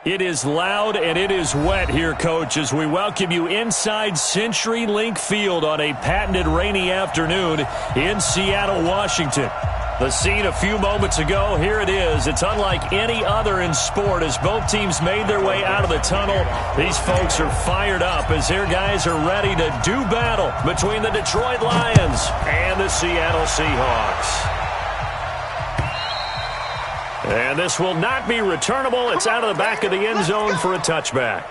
It is loud and it is wet here, Coach, as we welcome you inside CenturyLink Field on a patented rainy afternoon in Seattle, Washington. The scene a few moments ago, here it is. It's unlike any other in sport as both teams made their way out of the tunnel. These folks are fired up as their guys are ready to do battle between the Detroit Lions and the Seattle Seahawks. And this will not be returnable. It's out of the back of the end zone for a touchback.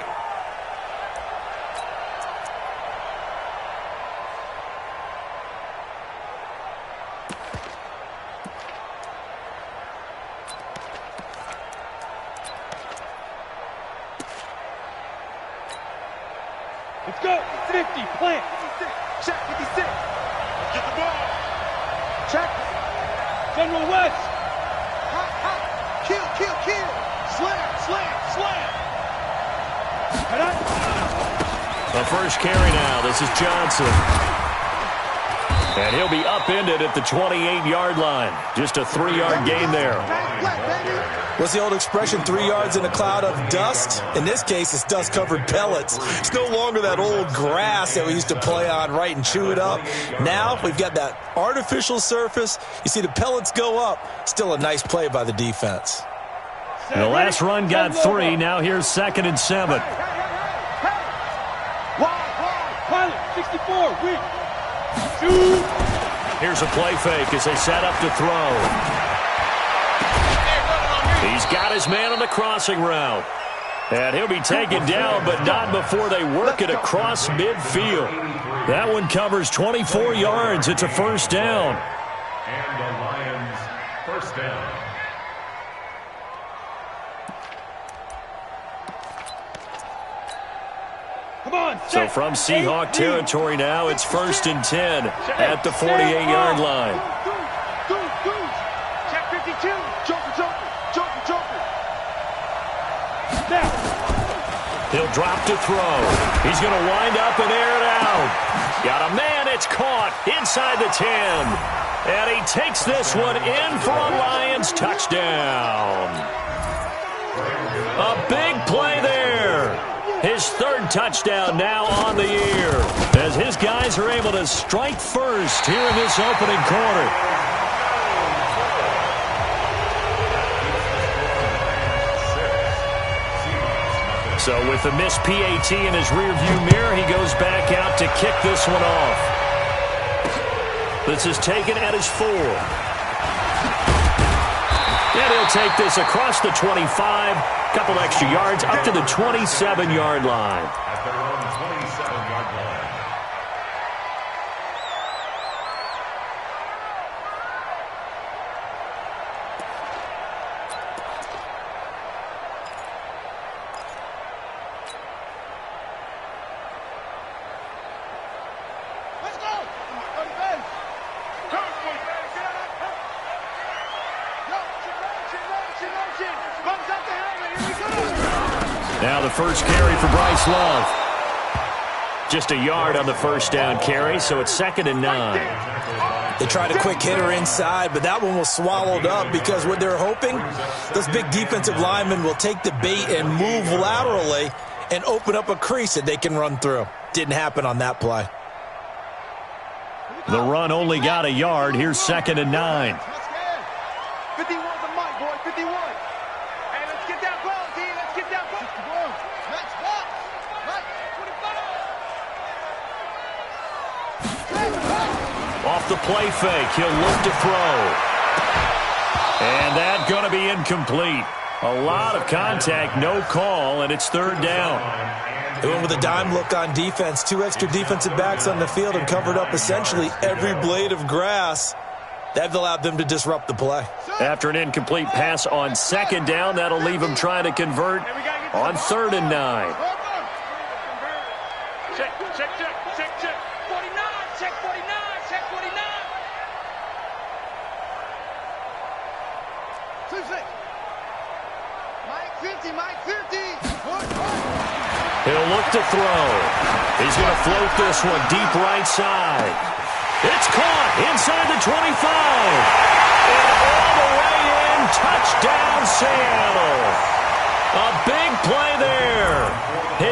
Let's go. 50, plant. 56. Check 56. Get the ball. Check. General West. Hot, hot. Kill, kill, kill. Slam, slam, slam. The first carry now. This is Johnson. And he'll be upended at the 28-yard line. Just a 3-yard gain there. What's the old expression, 3 yards in a cloud of dust? In this case, it's dust-covered pellets. It's no longer that old grass that we used to play on, right, and chew it up. Now we've got that artificial surface. You see the pellets go up. Still a nice play by the defense. The last run got 3. Now here's 2nd and 7. Pilot, 64, weak. Shoot. Here's a play fake as they set up to throw. He's got his man on the crossing route. And he'll be taken down, but not before they work it across midfield. That one covers 24 yards. It's a first down. And the Lions first down. Come on, So from Seahawk territory now, it's 1st and 10 at the 48-yard line. Check 52. Joker, joker, joker, joker. Now. He'll drop to throw. He's going to wind up and air it out. Got a man, it's caught inside the 10. And he takes this one in for a Lions touchdown. A big play there. His 3rd touchdown now on the year as his guys are able to strike first here in this opening quarter. So with the missed PAT in his rearview mirror, he goes back out to kick this one off. This is taken at his 4. And he'll take this across the 25, couple extra yards, up to the 27-yard line. At their own 27-yard line. Let's go. Go to bed. Now the first carry for Bryce Love. Just a yard on the first down carry, so it's 2nd and 9. They tried a quick hitter inside, but that one was swallowed up because what they're hoping, those big defensive linemen will take the bait and move laterally and open up a crease that they can run through. Didn't happen on that play. The run only got a yard. Here's 2nd and 9. 51 the mic, boy. 51. Hey, let's get that ball, D. Let's get that ball. Let's walk. Right. 25. Off the play fake, he'll look to throw. And that's going to be incomplete. A lot of contact, no call, and it's 3rd down. They went with a dime look on defense. 2 extra defensive backs on the field and covered up essentially every blade of grass. That allowed them to disrupt the play. After an incomplete pass on 2nd down, that'll leave them trying to convert on 3rd and 9. Check, check, check, check, check. 49, check 49, check 49. 2-6. Mike 50, Mike 50. He'll look to throw. He's going to float this one deep right side. It's caught inside the 25. And all the way in, touchdown Seattle. A big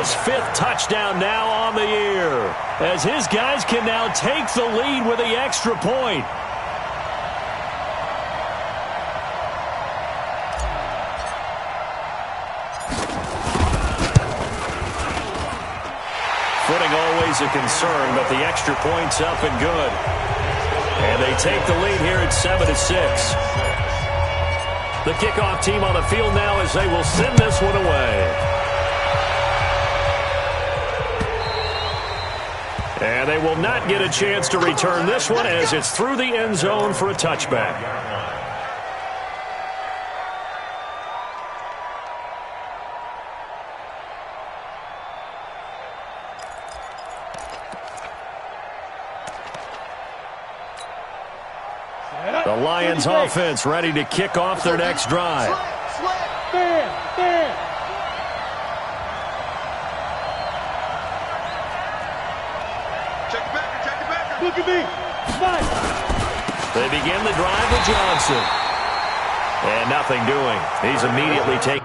his 5th touchdown now on the year, as his guys can now take the lead with the extra point. Footing always a concern, but the extra point's up and good. And they take the lead here at 7-6. The kickoff team on the field now as they will send this one away. And they will not get a chance to return this one as it's through the end zone for a touchback. The Lions offense ready to kick off their next drive. Look at me. They begin the drive with Johnson. And nothing doing. He's immediately taken.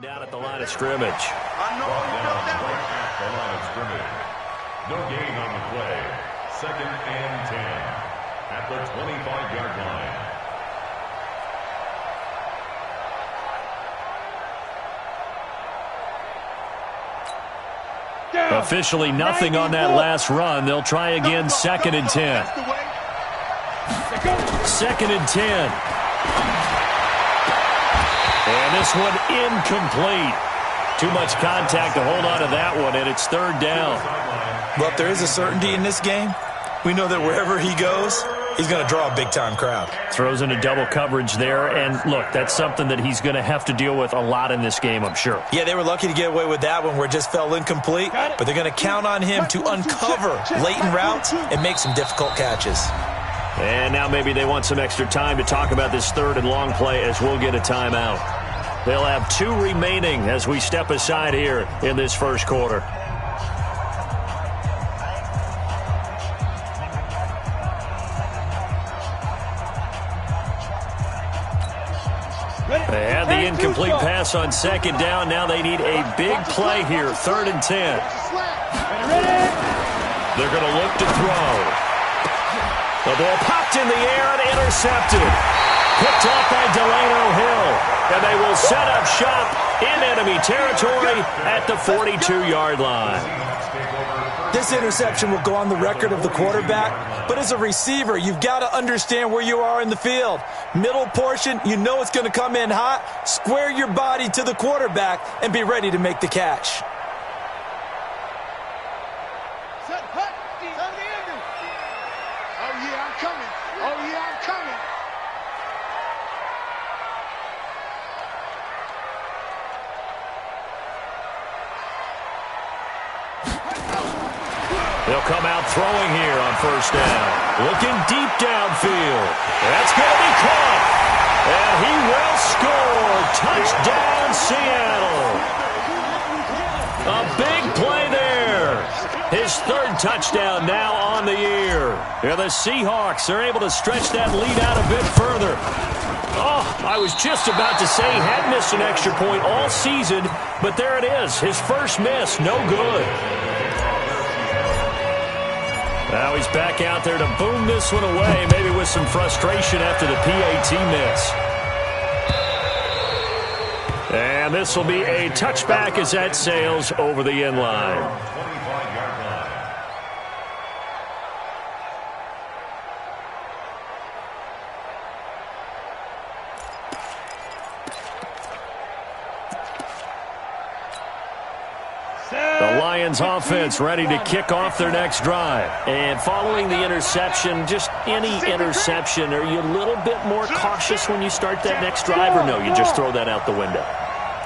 Down at the line of scrimmage. Brought down right at the line of scrimmage. No gain on the play. 2nd and 10 at the 25-yard line. Officially nothing on that last run. They'll try again 2nd and 10. 2nd and 10. And this one incomplete. Too much contact to hold on to that one, and it's 3rd down. Well, if there is a certainty in this game, we know that wherever he goes, he's going to draw a big-time crowd. Throws into double coverage there, and look, that's something that he's going to have to deal with a lot in this game, I'm sure. Yeah, they were lucky to get away with that one where it just fell incomplete, but they're going to count on him to uncover latent routes and make some difficult catches. And now maybe they want some extra time to talk about this 3rd and long play as we'll get a timeout. They'll have 2 remaining as we step aside here in this first quarter. They had the incomplete pass on 2nd down. Now they need a big play here, 3rd and 10. They're going to look to throw. The ball popped in the air and intercepted. Picked off by Delano Hill. And they will set up shop in enemy territory at the 42-yard line. This interception will go on the record of the quarterback, but as a receiver, you've got to understand where you are in the field. Middle portion, you know it's going to come in hot. Square your body to the quarterback and be ready to make the catch. They'll come out throwing here on 1st down. Looking deep downfield. That's going to be caught. And he will score. Touchdown, Seattle. A big play there. His 3rd touchdown now on the year. Yeah, the Seahawks are able to stretch that lead out a bit further. Oh, I was just about to say he had missed an extra point all season, but there it is. His first miss, no good. Now he's back out there to boom this one away, maybe with some frustration after the PAT miss. And this will be a touchback as that sails over the end line. The Lions offense ready to kick off their next drive. And following the interception, just any interception, are you a little bit more cautious when you start that next drive, or no, you just throw that out the window?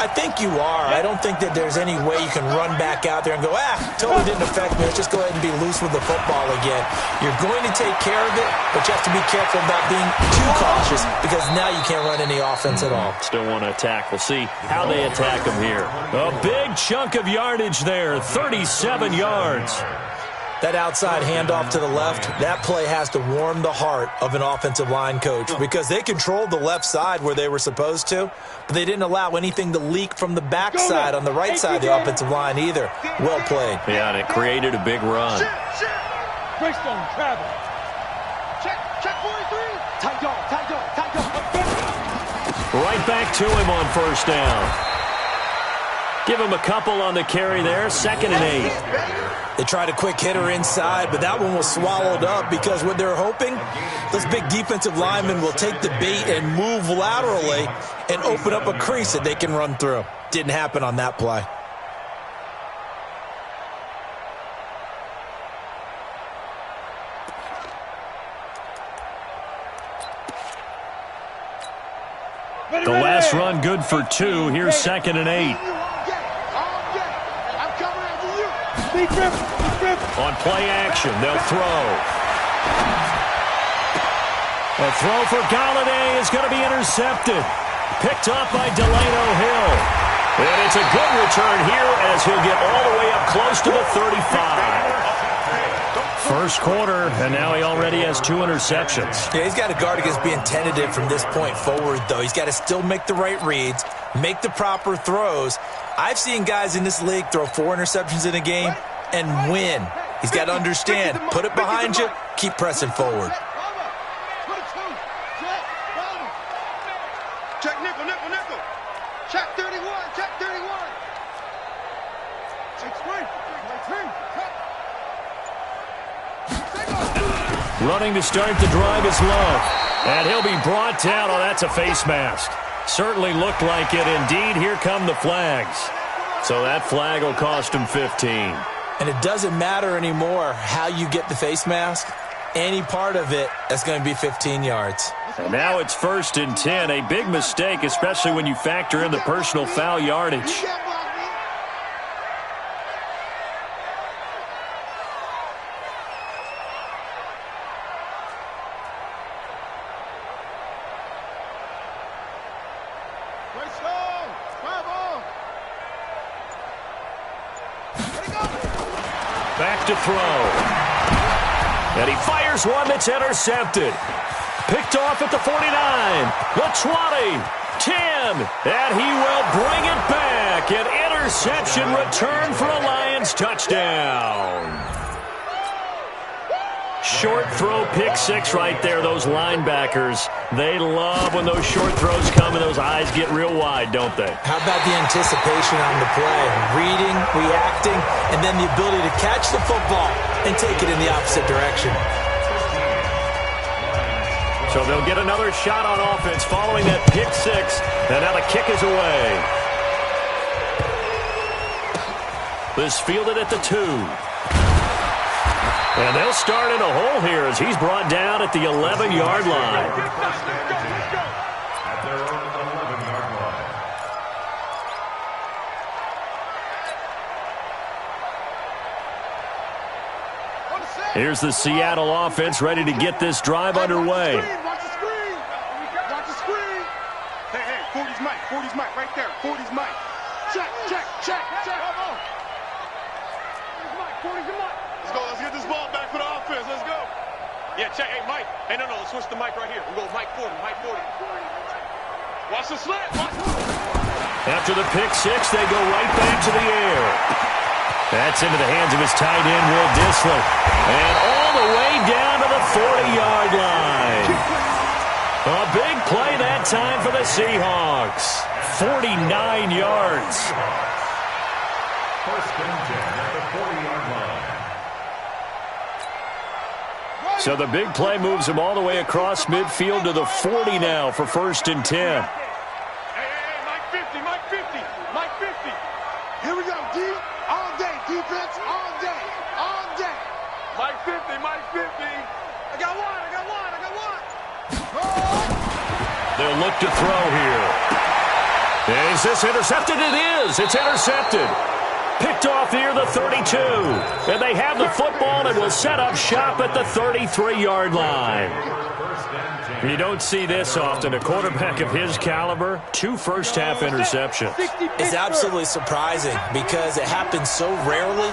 I think you are. I don't think that there's any way you can run back out there and go, totally didn't affect me. Let's just go ahead and be loose with the football again. You're going to take care of it, but you have to be careful about being too cautious because now you can't run any offense at all. Still want to attack. We'll see how they attack them here. A big chunk of yardage there, 37 yards. That outside handoff to the left, that play has to warm the heart of an offensive line coach because they controlled the left side where they were supposed to, but they didn't allow anything to leak from the backside on the right side of the offensive line either. Well played. Yeah, and it created a big run. Greystone travel. Check 43. Tight dog. Right back to him on first down. Give him a couple on the carry there, 2nd and 8. They tried a quick hitter inside, but that one was swallowed up because what they're hoping, those big defensive linemen will take the bait and move laterally and open up a crease that they can run through. Didn't happen on that play. The last run good for 2. Here's 2nd and 8. On play action, they'll throw. A throw for Galladay is going to be intercepted. Picked up by Delano Hill. And it's a good return here as he'll get all the way up close to the 35. First quarter, and now he already has 2 interceptions. Yeah, he's got to guard against being tentative from this point forward, though. He's got to still make the right reads, make the proper throws. I've seen guys in this league throw 4 interceptions in a game and win. He's got to understand, put it behind you, keep pressing forward. Check nickel. Check 31. Check screen. Running to start the drive is Love. And he'll be brought down. Oh, that's a face mask. Certainly looked like it. Indeed, here come the flags. So that flag will cost him 15. And it doesn't matter anymore how you get the face mask. Any part of it, that's going to be 15 yards. And now it's 1st and 10. A big mistake, especially when you factor in the personal foul yardage. Back to throw. And he fires one that's intercepted. Picked off at the 49, the 20, 10, and he will bring it back. An interception return for a Lions touchdown. Short throw, pick 6 right there. Those linebackers, they love when those short throws come and those eyes get real wide, don't they? How about the anticipation on the play? Reading, reacting, and then the ability to catch the football and take it in the opposite direction. So they'll get another shot on offense following that pick 6, and now the kick is away. This fielded at the 2. And they'll start in a hole here as he's brought down at the 11-yard line. At their own 11-yard line. Here's the Seattle offense ready to get this drive underway. Watch the screen. Hey, 40's Mike right there. 40's Mike. Check. 40's Mike. Let's get this ball back for the offense. Let's go. Yeah, check. Hey, Mike. Hey, no. Let's switch the mic right here. We go Mike 40. Watch the slant. After the pick 6, they go right back to the air. That's into the hands of his tight end, Will Dissler. And all the way down to the 40-yard line. A big play that time for the Seahawks. 49 yards. First and 10 at the 40-yard line. So the big play moves him all the way across midfield to the 40 now for 1st and 10. Hey, Mike 50. Here we go, D. All day, defense, all day. Mike 50. I got one. They'll look to throw here. Is this intercepted? It is. It's intercepted. Picked off near the 32. And they have the football and will set up shop at the 33-yard line. You don't see this often. A quarterback of his caliber, 2 first-half interceptions. It's absolutely surprising because it happens so rarely.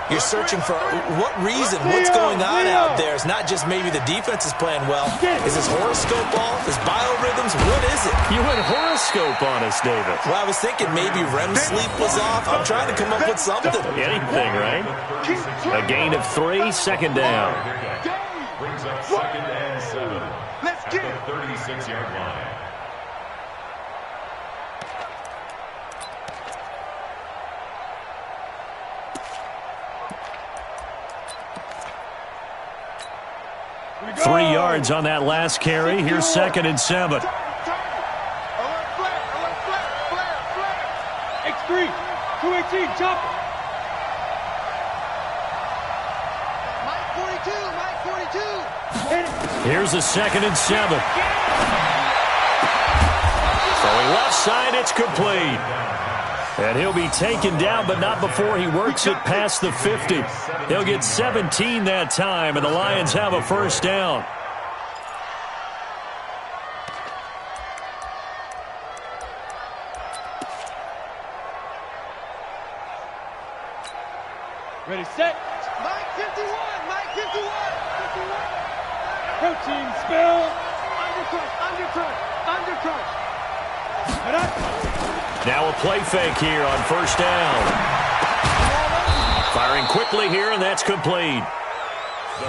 You're searching for what reason, what's going on out there. It's not just maybe the defense is playing well. Is his horoscope off? His biorhythms? What is it? You went horoscope on us, David. Well, I was thinking maybe REM sleep was off. I'm trying to come up with something. Anything, right? A gain of 3, second down. Brings up 2nd and 7. Let's get it. The 36-yard line. Three yards on that last carry. Here's 2nd and 7. X3, 218, jump. Mike 42. Here's the 2nd and 7. Throwing left side, it's complete. And he'll be taken down, but not before he works it past the 50. He'll get 17 that time, and the Lions have a first down. Ready, set. Mike 51, Mike 51. Protein spill. Undercrush. Now a play fake here on first down. Firing quickly here, and that's complete.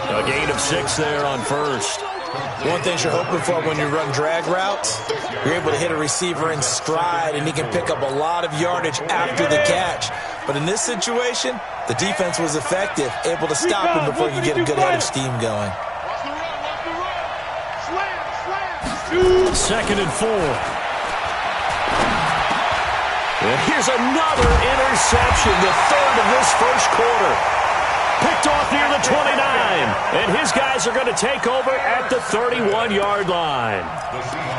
A gain of 6 there on first. One thing you're hoping for when you run drag routes, you're able to hit a receiver in stride, and he can pick up a lot of yardage after the catch. But in this situation, the defense was effective, able to stop him before he could get a good head of steam going. Slam. 2nd and 4. And here's another interception, the 3rd of this first quarter. Picked off near the 29. And his guys are going to take over at the 31-yard line.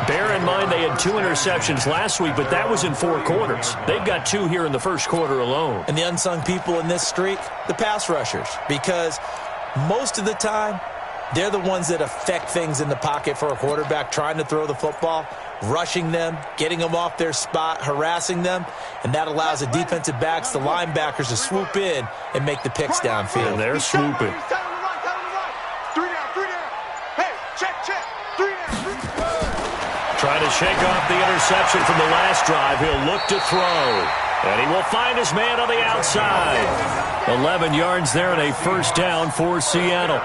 Bear in mind they had 2 interceptions last week, but that was in 4 quarters. They've got 2 here in the first quarter alone. And the unsung people in this streak, the pass rushers, because most of the time, they're the ones that affect things in the pocket for a quarterback trying to throw the football, rushing them, getting them off their spot, harassing them, and that allows the defensive backs, the linebackers, to swoop in and make the picks downfield. And they're swooping. 3 down. Hey, check. 3 down. Trying to shake off the interception from the last drive. He'll look to throw. And he will find his man on the outside. 11 yards there and a first down for Seattle.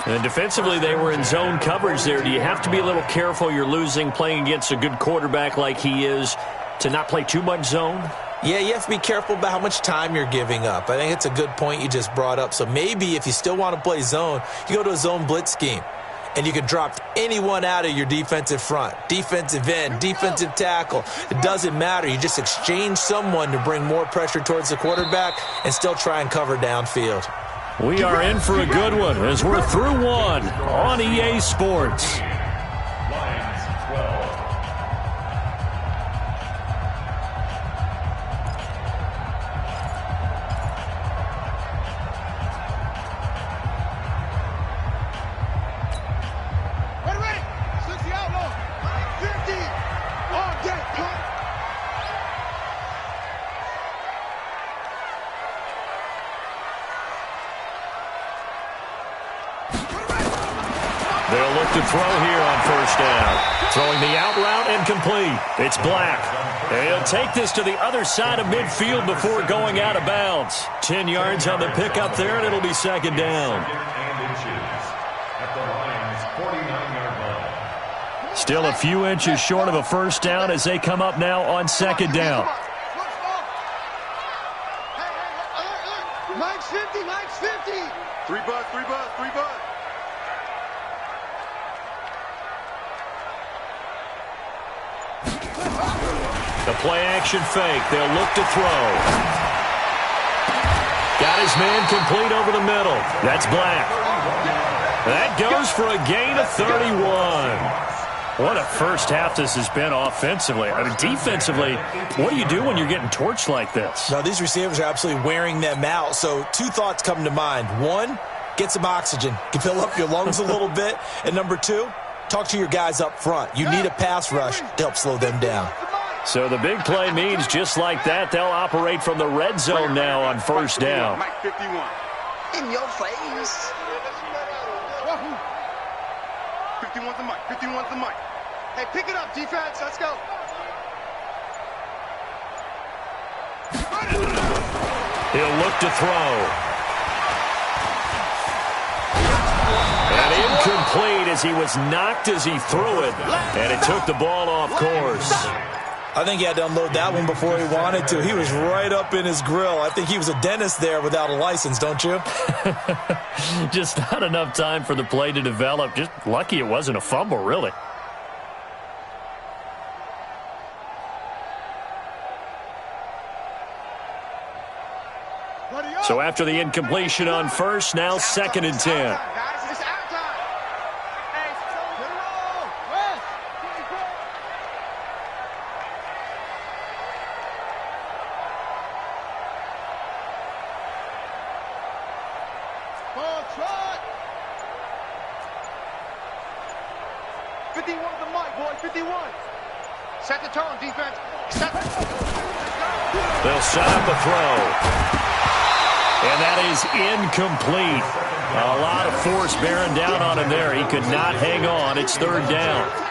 And defensively, they were in zone coverage there. Do you have to be a little careful you're losing playing against a good quarterback like he is to not play too much zone? Yeah, you have to be careful about how much time you're giving up. I think it's a good point you just brought up. So maybe if you still want to play zone, you go to a zone blitz scheme. And you can drop anyone out of your defensive front, defensive end, defensive tackle. It doesn't matter. You just exchange someone to bring more pressure towards the quarterback and still try and cover downfield. We are in for a good one as we're through one on EA Sports. Lions 12. Ready. 60 outlaw. 50. All day. They'll look to throw here on first down. Throwing the out route and complete. It's Black. And he'll take this to the other side of midfield before going out of bounds. 10 yards on the pickup there, and it'll be second down. And inches at the Lions' 49-yard line. Still a few inches short of a first down as they come up now on second down. Mike's 50. 3 bucks. The play action fake. They'll look to throw. Got his man complete over the middle. That's Black. That goes for a gain of 31. What a first half this has been offensively. I mean, defensively, what do you do when you're getting torched like this? Now, these receivers are absolutely wearing them out. So 2 thoughts come to mind. 1, get some oxygen. You fill up your lungs a little bit. And number 2, talk to your guys up front. You need a pass rush to help slow them down. So the big play means just like that, they'll operate from the red zone now on first down. Mike 51. In your face. 51's the mic. 51's the mic. Hey, pick it up, defense. Let's go. He'll look to throw. And incomplete as he was knocked as he threw it. And it took the ball off course. I think he had to unload that one before he wanted to. He was right up in his grill. I think he was a dentist there without a license, don't you? Just not enough time for the play to develop. Just lucky it wasn't a fumble, really. So after the incompletion on first, now 2nd and 10. Set the tone, defense. They'll set up a throw. And that is incomplete. A lot of force bearing down on him there. He could not hang on. It's 3rd down.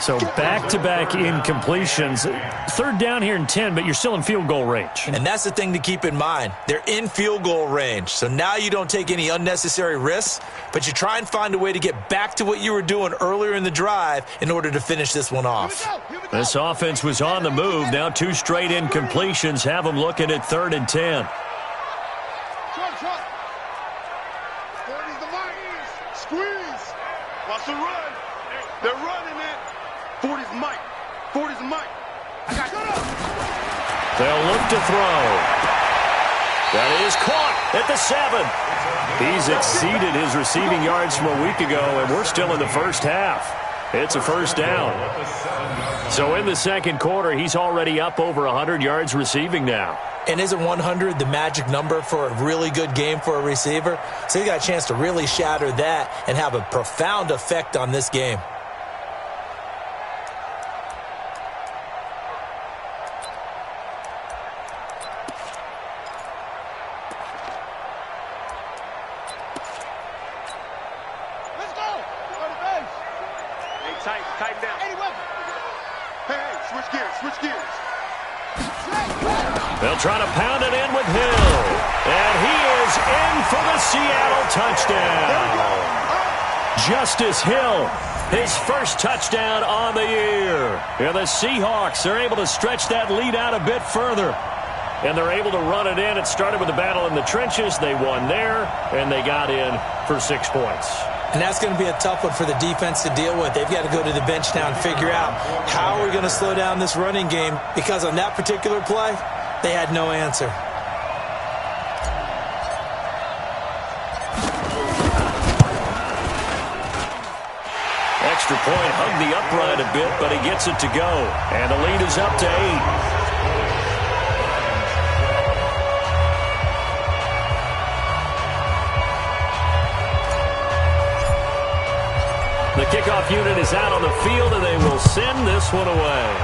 So back-to-back incompletions. 3rd down here in 10, but you're still in field goal range. And that's the thing to keep in mind. They're in field goal range. So now you don't take any unnecessary risks, but you try and find a way to get back to what you were doing earlier in the drive in order to finish this one off. This offense was on the move. Now 2 straight incompletions have them looking at 3rd and 10. Squeeze. Watch the run. They're running it. 40's Mike. 40's Mike. I got it. They'll look to throw. That is caught at the 7. He's exceeded his receiving yards from a week ago, and we're still in the first half. It's a first down. So in the 2nd quarter, he's already up over 100 yards receiving now. And isn't 100 the magic number for a really good game for a receiver? So he got a chance to really shatter that and have a profound effect on this game. Let's go. On the base. Hey, tighten down. Hey, switch gears. They'll try to pound it in with Hill. And he is in for the Seattle touchdown. Justice Hill, his first touchdown on the year. And the Seahawks are able to stretch that lead out a bit further. And they're able to run it in. It started with a battle in the trenches. They won there, and they got in for 6 points. And that's going to be a tough one for the defense to deal with. They've got to go to the bench now and figure out how we're going to slow down this running game, because on that particular play, they had no answer. Extra point hugged the upright a bit, but he gets it to go. And the lead is up to 8. The kickoff unit is out on the field, and they will send this one away.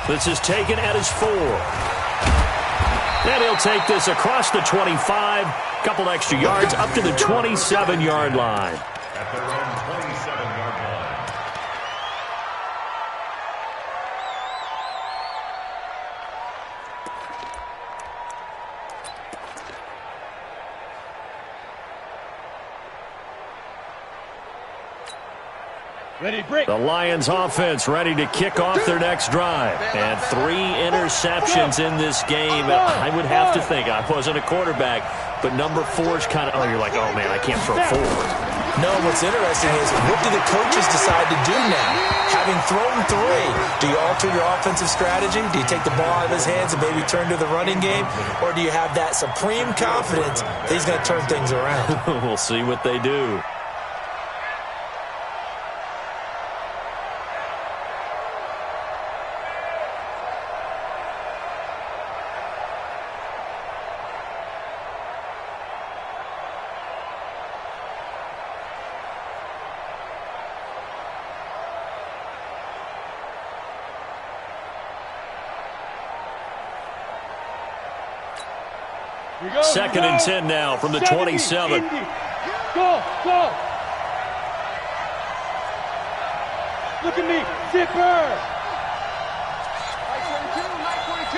This is taken at his 4. And he'll take this across the 25, couple extra yards, up to the 27-yard line. At their own 27-yard line. Ready, break. The Lions offense ready to kick off their next drive. And 3 interceptions in this game. I would have to think, I wasn't a quarterback, but number 4 is kind of, oh, you're like, oh, man, I can't throw forward. No, what's interesting is, what do the coaches decide to do now? Having thrown 3, do you alter your offensive strategy? Do you take the ball out of his hands and maybe turn to the running game? Or do you have that supreme confidence that he's going to turn things around? We'll see what they do. Second and 10 now from the 27. Go, go. Look at me, zipper. 922.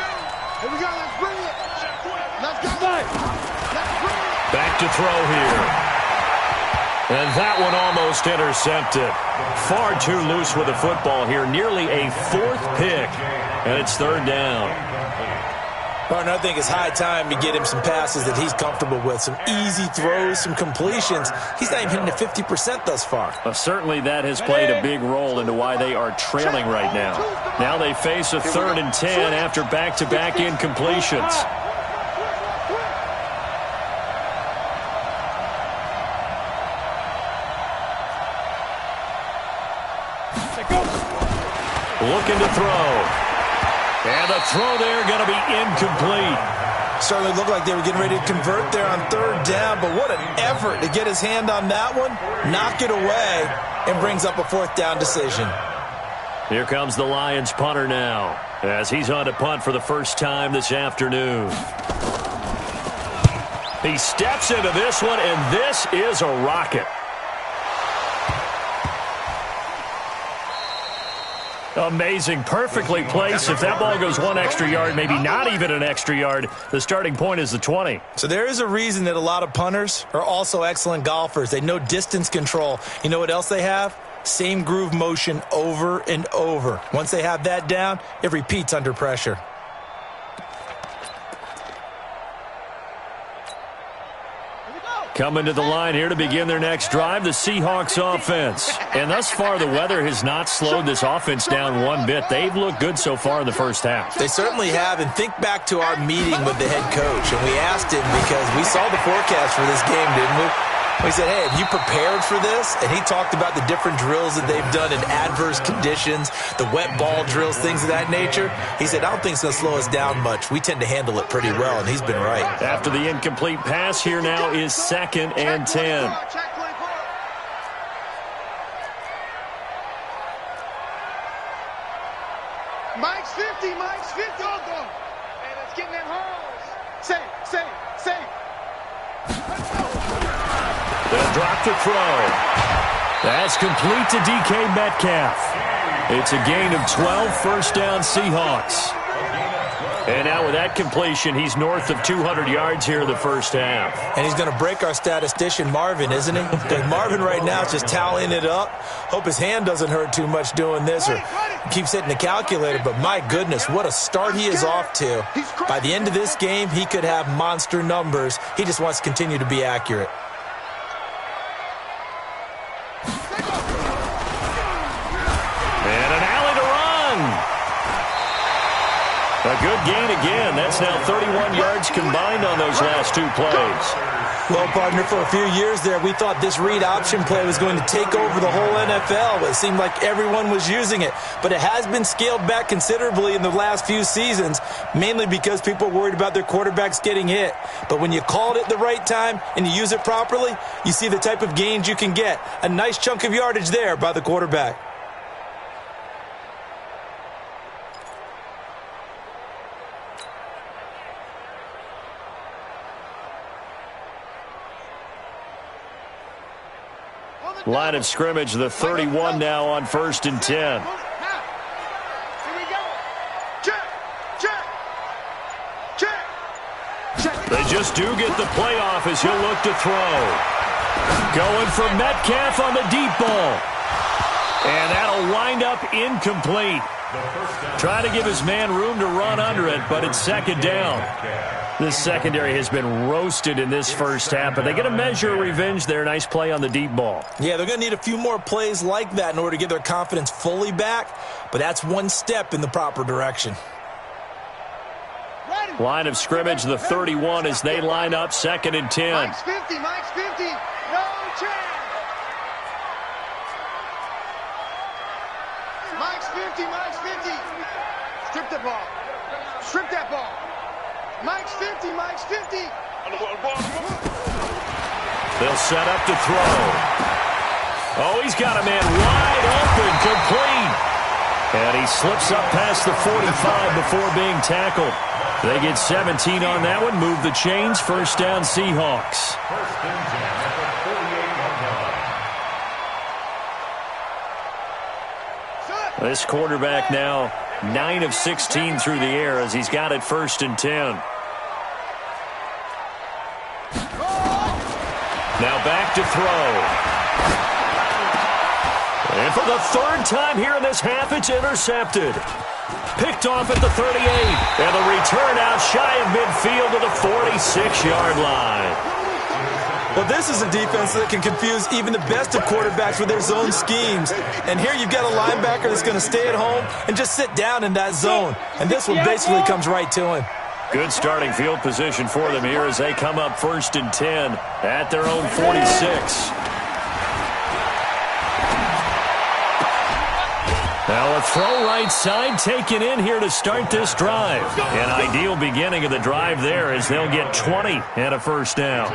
Here we go, let's bring it. Let's go. Let's bring it. Back to throw here. And that one almost intercepted. Far too loose with the football here. Nearly a fourth pick. And it's third down. Partner, I think it's high time to get him some passes that he's comfortable with. Some easy throws, some completions. He's not even hitting to 50% thus far. Well, certainly that has played a big role into why they are trailing right now. Now they face a third and 10 after back-to-back incompletions. Looking to throw. And the throw there going to be incomplete. Certainly looked like they were getting ready to convert there on third down, but what an effort to get his hand on that one, knock it away, and brings up a fourth down decision. Here comes the Lions punter now, as he's on to punt for the first time this afternoon. He steps into this one, and this is a rocket. Amazing, perfectly placed. If that ball goes one extra yard, maybe not even an extra yard, the starting point is the 20. So there is a reason that a lot of punters are also excellent golfers. They know distance control. You know what else they have? Same groove motion over and over. Once they have that down, it repeats under pressure. Coming to the line here to begin their next drive, the Seahawks offense. And thus far, the weather has not slowed this offense down one bit. They've looked good so far in the first half. They certainly have. And think back to our meeting with the head coach. And we asked him, because we saw the forecast for this game, didn't we? We said, hey, have you prepared for this? And he talked about the different drills that they've done in adverse conditions, the wet ball drills, things of that nature. He said, I don't think it's going to slow us down much. We tend to handle it pretty well, and he's been right. After the incomplete pass, here now is second and 10. Mike's 50, Mike's 50. Go. Hey, let's get in them holes. Say. They'll drop the throw. That's complete to DK Metcalf. It's a gain of 12, first down Seahawks. And now with that completion, he's north of 200 yards here in the first half. And he's going to break our statistician, Marvin, isn't he? Because Marvin right now is just tallying it up. Hope his hand doesn't hurt too much doing this or keeps hitting the calculator. But my goodness, what a start he is off to. By the end of this game, he could have monster numbers. He just wants to continue to be accurate. And an alley to run. A good gain again. That's now 31 yards combined on those last two plays. Well, partner, for a few years there, we thought this read option play was going to take over the whole NFL. It seemed like everyone was using it. But it has been scaled back considerably in the last few seasons, mainly because people are worried about their quarterbacks getting hit. But when you call it at the right time and you use it properly, you see the type of gains you can get. A nice chunk of yardage there by the quarterback. Line of scrimmage, the 31 now on first and 10. Here we go. Check. They just do get the playoff as he'll look to throw. Going for Metcalf on the deep ball. And that'll wind up incomplete. Trying to give his man room to run under it, but it's second down. This secondary has been roasted in this first half, but they get a measure of revenge there. Nice play on the deep ball. Yeah, they're going to need a few more plays like that in order to get their confidence fully back, but that's one step in the proper direction. Line of scrimmage, the 31 as they line up second and 10. Mike's 50, no chance. Mike's 50. Strip that ball. Mike's 50. They'll set up to throw. Oh, he's got a man wide open, complete. And he slips up past the 45 before being tackled. They get 17 on that one, move the chains, first down Seahawks. First and 10 at the 48-yard line. This quarterback now 9 of 16 through the air as he's got it first and 10. Now back to throw. And for the third time here in this half, it's intercepted. Picked off at the 38. And the return out shy of midfield to the 46-yard line. Well, this is a defense that can confuse even the best of quarterbacks with their zone schemes. And here you've got a linebacker that's going to stay at home and just sit down in that zone. And this one basically comes right to him. Good starting field position for them here as they come up first and 10 at their own 46. Now a throw right side taken in here to start this drive. An ideal beginning of the drive there as they'll get 20 and a first down.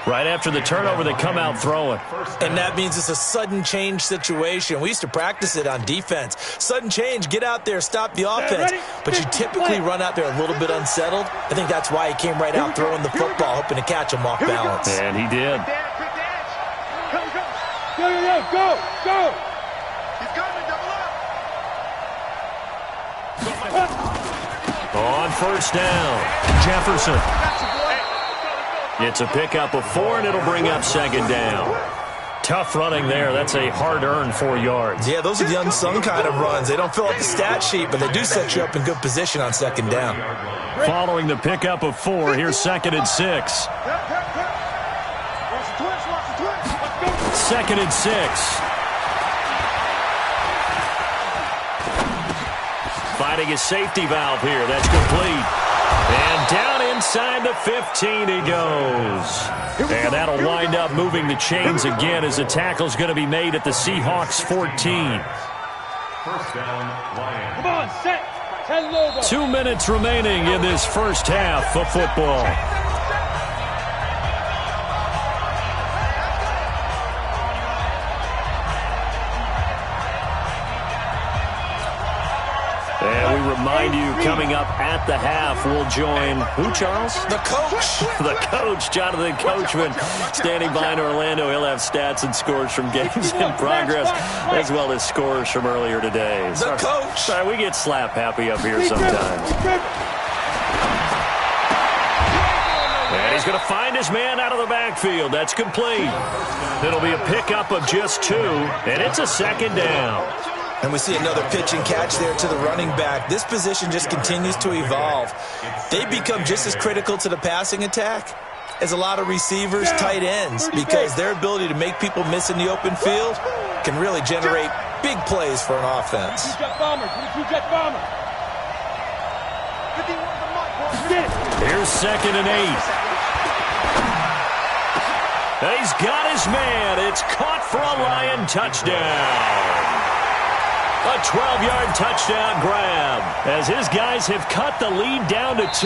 Right after the turnover, they come out throwing. And that means it's a sudden change situation. We used to practice it on defense. Sudden change, get out there, stop the offense. But you typically run out there a little bit unsettled. I think that's why he came right out throwing the football, hoping to catch him off balance. And he did. Go! On first down, Jefferson. It's a pickup of 4, and it'll bring up second down. Tough running there. That's a hard-earned 4 yards. Yeah, those are the unsung kind of runs. They don't fill out the stat sheet, but they do set you up in good position on second down. Following the pickup of 4, here's second and 6. Second and 6. Finding a safety valve here. That's complete. And down inside the 15 he goes. And that'll wind up moving the chains again as the tackle's going to be made at the Seahawks 14. First down, Lions. Come on, set. 10 logo. 2 minutes remaining in this first half of football. And we remind you, coming up at the half, we'll join who, Charles? The coach. The coach, Jonathan Coachman, standing by in Orlando. He'll have stats and scores from games in progress, as well as scores from earlier today. The coach. Sorry, we get slap happy up here sometimes. And he's going to find his man out of the backfield. That's complete. It'll be a pickup of just 2, and it's a second down. And we see another pitch and catch there to the running back. This position just continues to evolve. They become just as critical to the passing attack as a lot of receivers, tight ends, because their ability to make people miss in the open field can really generate big plays for an offense. Two-jet bomber. Here's second and 8. He's got his man. It's caught for a Lion touchdown. A 12-yard touchdown grab as his guys have cut the lead down to 2.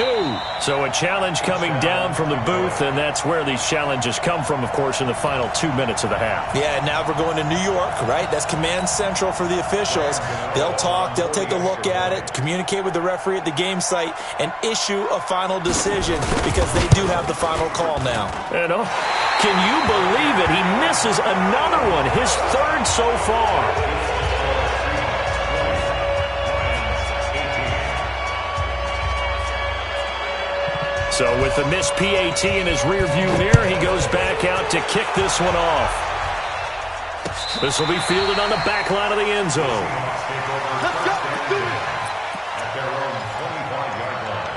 So a challenge coming down from the booth, and that's where these challenges come from, of course, in the final 2 minutes of the half. Yeah, now we're going to New York, right? That's command central for the officials. They'll talk, they'll take a look at it, communicate with the referee at the game site, and issue a final decision because they do have the final call now. And can you believe it? He misses another one, his 3rd so far. So with the missed PAT in his rearview mirror, he goes back out to kick this one off. This will be fielded on the back line of the end zone. Let's go. Do it. At their own 25-yard line.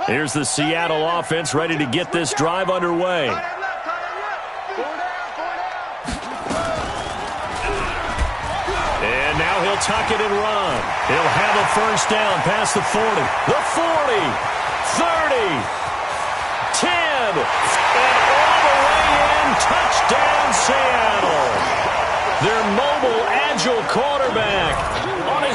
Here's the Seattle offense ready to get this drive underway. And now he'll tuck it and run. He'll have a first down past the 40. The 40, 30, 10, and all the way in. Touchdown, Seattle. Their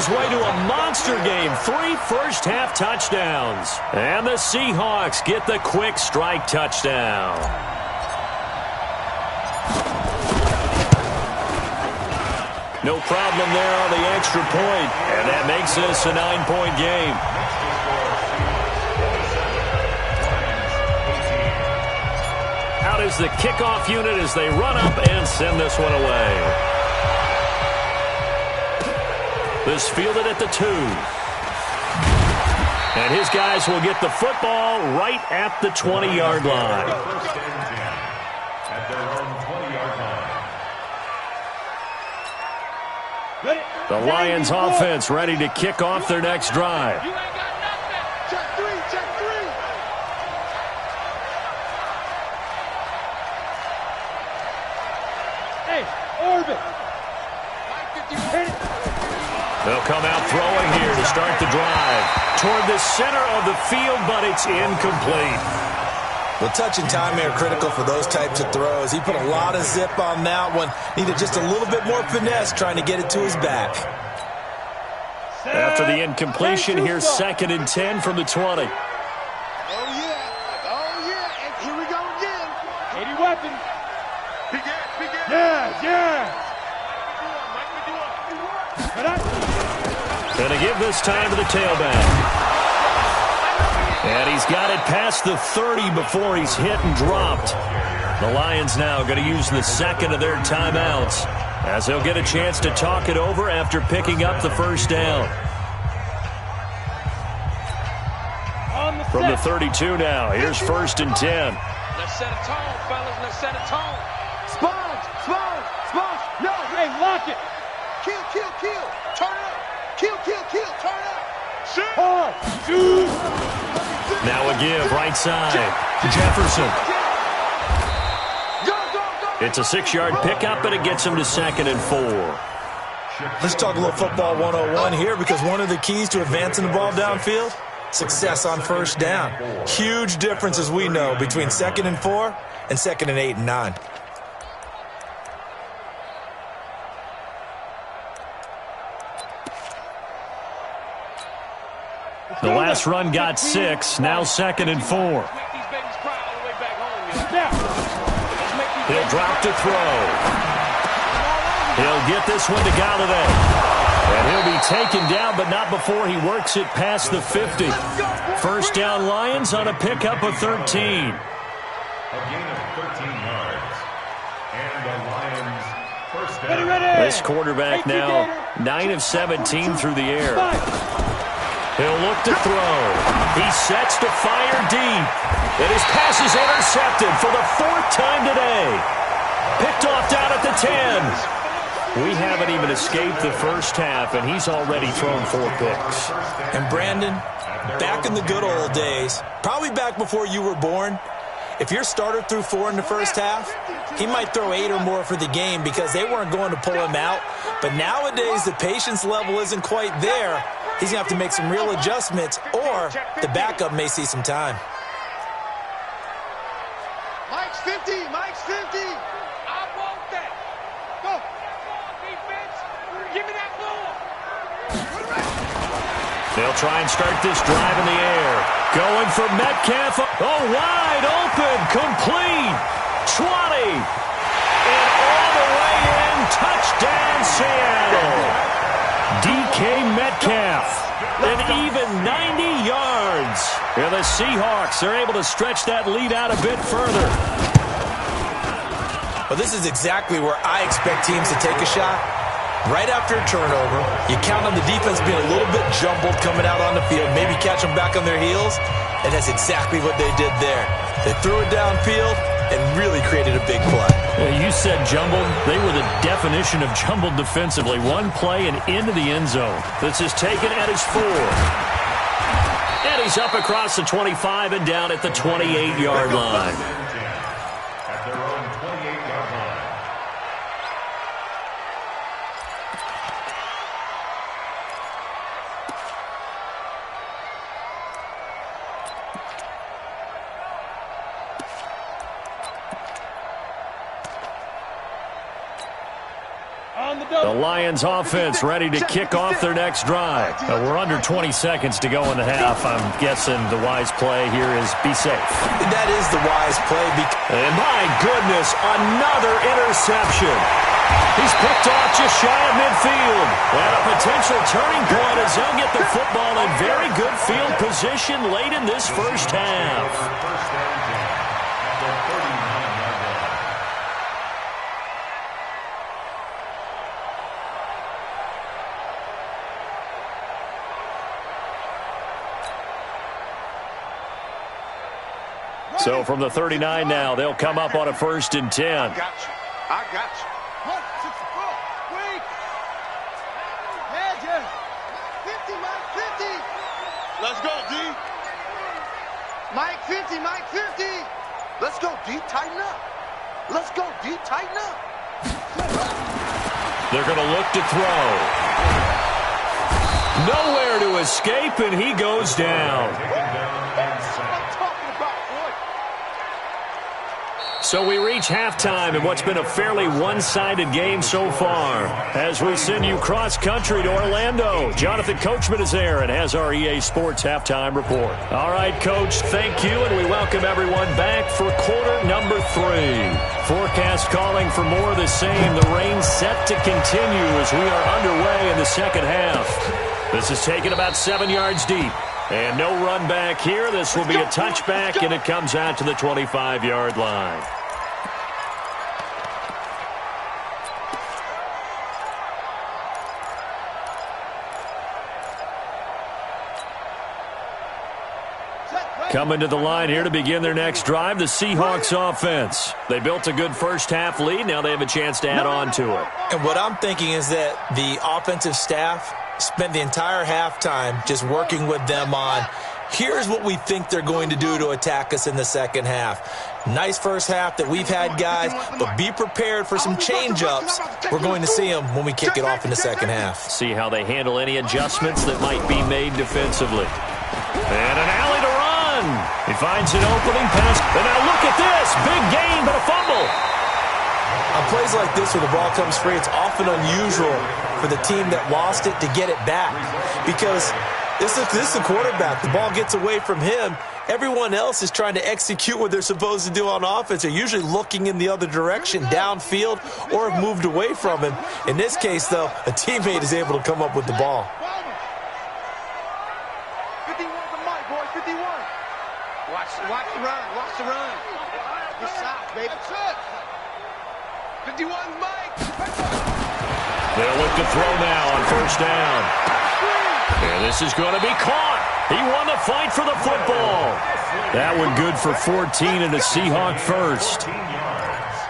his way to a monster game. 3 first-half touchdowns. And the Seahawks get the quick strike touchdown. No problem there on the extra point. And that makes this a 9-point game. Out is the kickoff unit as they run up and send this one away. This fielded at the 2. And his guys will get the football right at the 20-yard line. At their own 20-yard line. The Lions offense ready to kick off their next drive. You ain't got nothing. Check 3, check 3. Hey, Orbit. They'll come out throwing here to start the drive. Toward the center of the field, but it's incomplete. Well, touch and timing are critical for those types of throws. He put a lot of zip on that one. Needed just a little bit more finesse trying to get it to his back. After the incompletion, here's 2nd and 10 from the 20. Oh, yeah. Oh, yeah. And here we go again. 80 weapon. Begin. Yeah. Going to give this time to the tailback. And he's got it past the 30 before he's hit and dropped. The Lions now going to use the second of their timeouts as they'll get a chance to talk it over after picking up the first down. From the 32 now, here's 1st and 10. Let's set a tone, fellas. Let's set a tone. Sponge. No, hey, lock it. Kill. Turn it up. Kill. Turn it up. Shoot. Hard. Shoot. Now a give, right side. Jefferson. Go. It's a 6-yard pickup, and it gets him to 2nd and 4. Let's talk a little football 101 here, because one of the keys to advancing the ball downfield, success on first down. Huge difference, as we know, between 2nd and 4 and 2nd and 8 and 9. The last run got 6, now 2nd and 4. He'll drop to throw. He'll get this one to Galladay. And he'll be taken down, but not before he works it past the 50. First down Lions on a pickup of 13. A gain of 13 yards. And the Lions first down. This quarterback now 9 of 17 through the air. He'll look to throw. He sets to fire deep. And his pass is intercepted for the 4th time today. Picked off down at the 10. We haven't even escaped the first half, and he's already thrown 4 picks. And Brandon, back in the good old days, probably back before you were born, if your starter threw 4 in the first half, he might throw 8 or more for the game because they weren't going to pull him out. But nowadays, the patience level isn't quite there. He's going to have to make some real adjustments, or the backup may see some time. Mike's 50. I want that. Go. Defense. Give me that ball. They'll try and start this drive in the air. Going for Metcalf. Oh, wide open. Complete. 20. And all the way in. Touchdown, Seattle. DK Metcalf. An even 90 yards. And the Seahawks are able to stretch that lead out a bit further. Well, this is exactly where I expect teams to take a shot. Right after a turnover, you count on the defense being a little bit jumbled coming out on the field, maybe catch them back on their heels, and that's exactly what they did there. They threw it downfield and really created a big play. You said jumbled. They were the definition of jumbled defensively. One play and into the end zone. This is taken at his 4. And he's up across the 25 and down at the 28-yard line. At their own 28-yard line. The Lions offense ready to kick off their next drive. We're under 20 seconds to go in the half. I'm guessing the wise play here is be safe. That is the wise play. And my goodness, another interception. He's picked off just shy of midfield. And a potential turning point as they'll get the football in very good field position late in this first half. So from the 39 now, they'll come up on a 1st and 10. I got you. I got you. 1, 6, 4. Wait. Head, 50, Mike 50. Let's go, D. Mike 50, Mike 50. Let's go, D. Tighten up. Let's go, D. Tighten up. They're going to look to throw. Nowhere to escape, and he goes down. So we reach halftime in what's been a fairly one-sided game so far. As we send you cross-country to Orlando, Jonathan Coachman is there and has our EA Sports halftime report. All right, Coach, thank you, and we welcome everyone back for quarter number 3. Forecast calling for more of the same. The rain set to continue as we are underway in the second half. This is taken about 7 yards deep. And no run back here. This will be a touchback, and it comes out to the 25-yard line. Coming to the line here to begin their next drive, the Seahawks offense. They built a good first-half lead. Now they have a chance to add on to it. And what I'm thinking is that the offensive staff spent the entire halftime just working with them on, here's what we think they're going to do to attack us in the second half. Nice first half that we've had, guys, but be prepared for some change-ups. We're going to see them when we kick it off in the second half. See how they handle any adjustments that might be made defensively. And an alley to run. He finds an opening pass. And now look at this. Big gain, but a fumble. On plays like this where the ball comes free, it's often unusual for the team that lost it to get it back. Because this is the quarterback. The ball gets away from him. Everyone else is trying to execute what they're supposed to do on offense. They're usually looking in the other direction, downfield, or have moved away from him. In this case, though, a teammate is able to come up with the ball. 51's the mic, boy. 51. Watch the run. Watch the run. Good shot, baby. 51's Mike. They'll look to throw now on first down. And this is going to be caught. He won the fight for the football. That one good for 14 and a Seahawk first.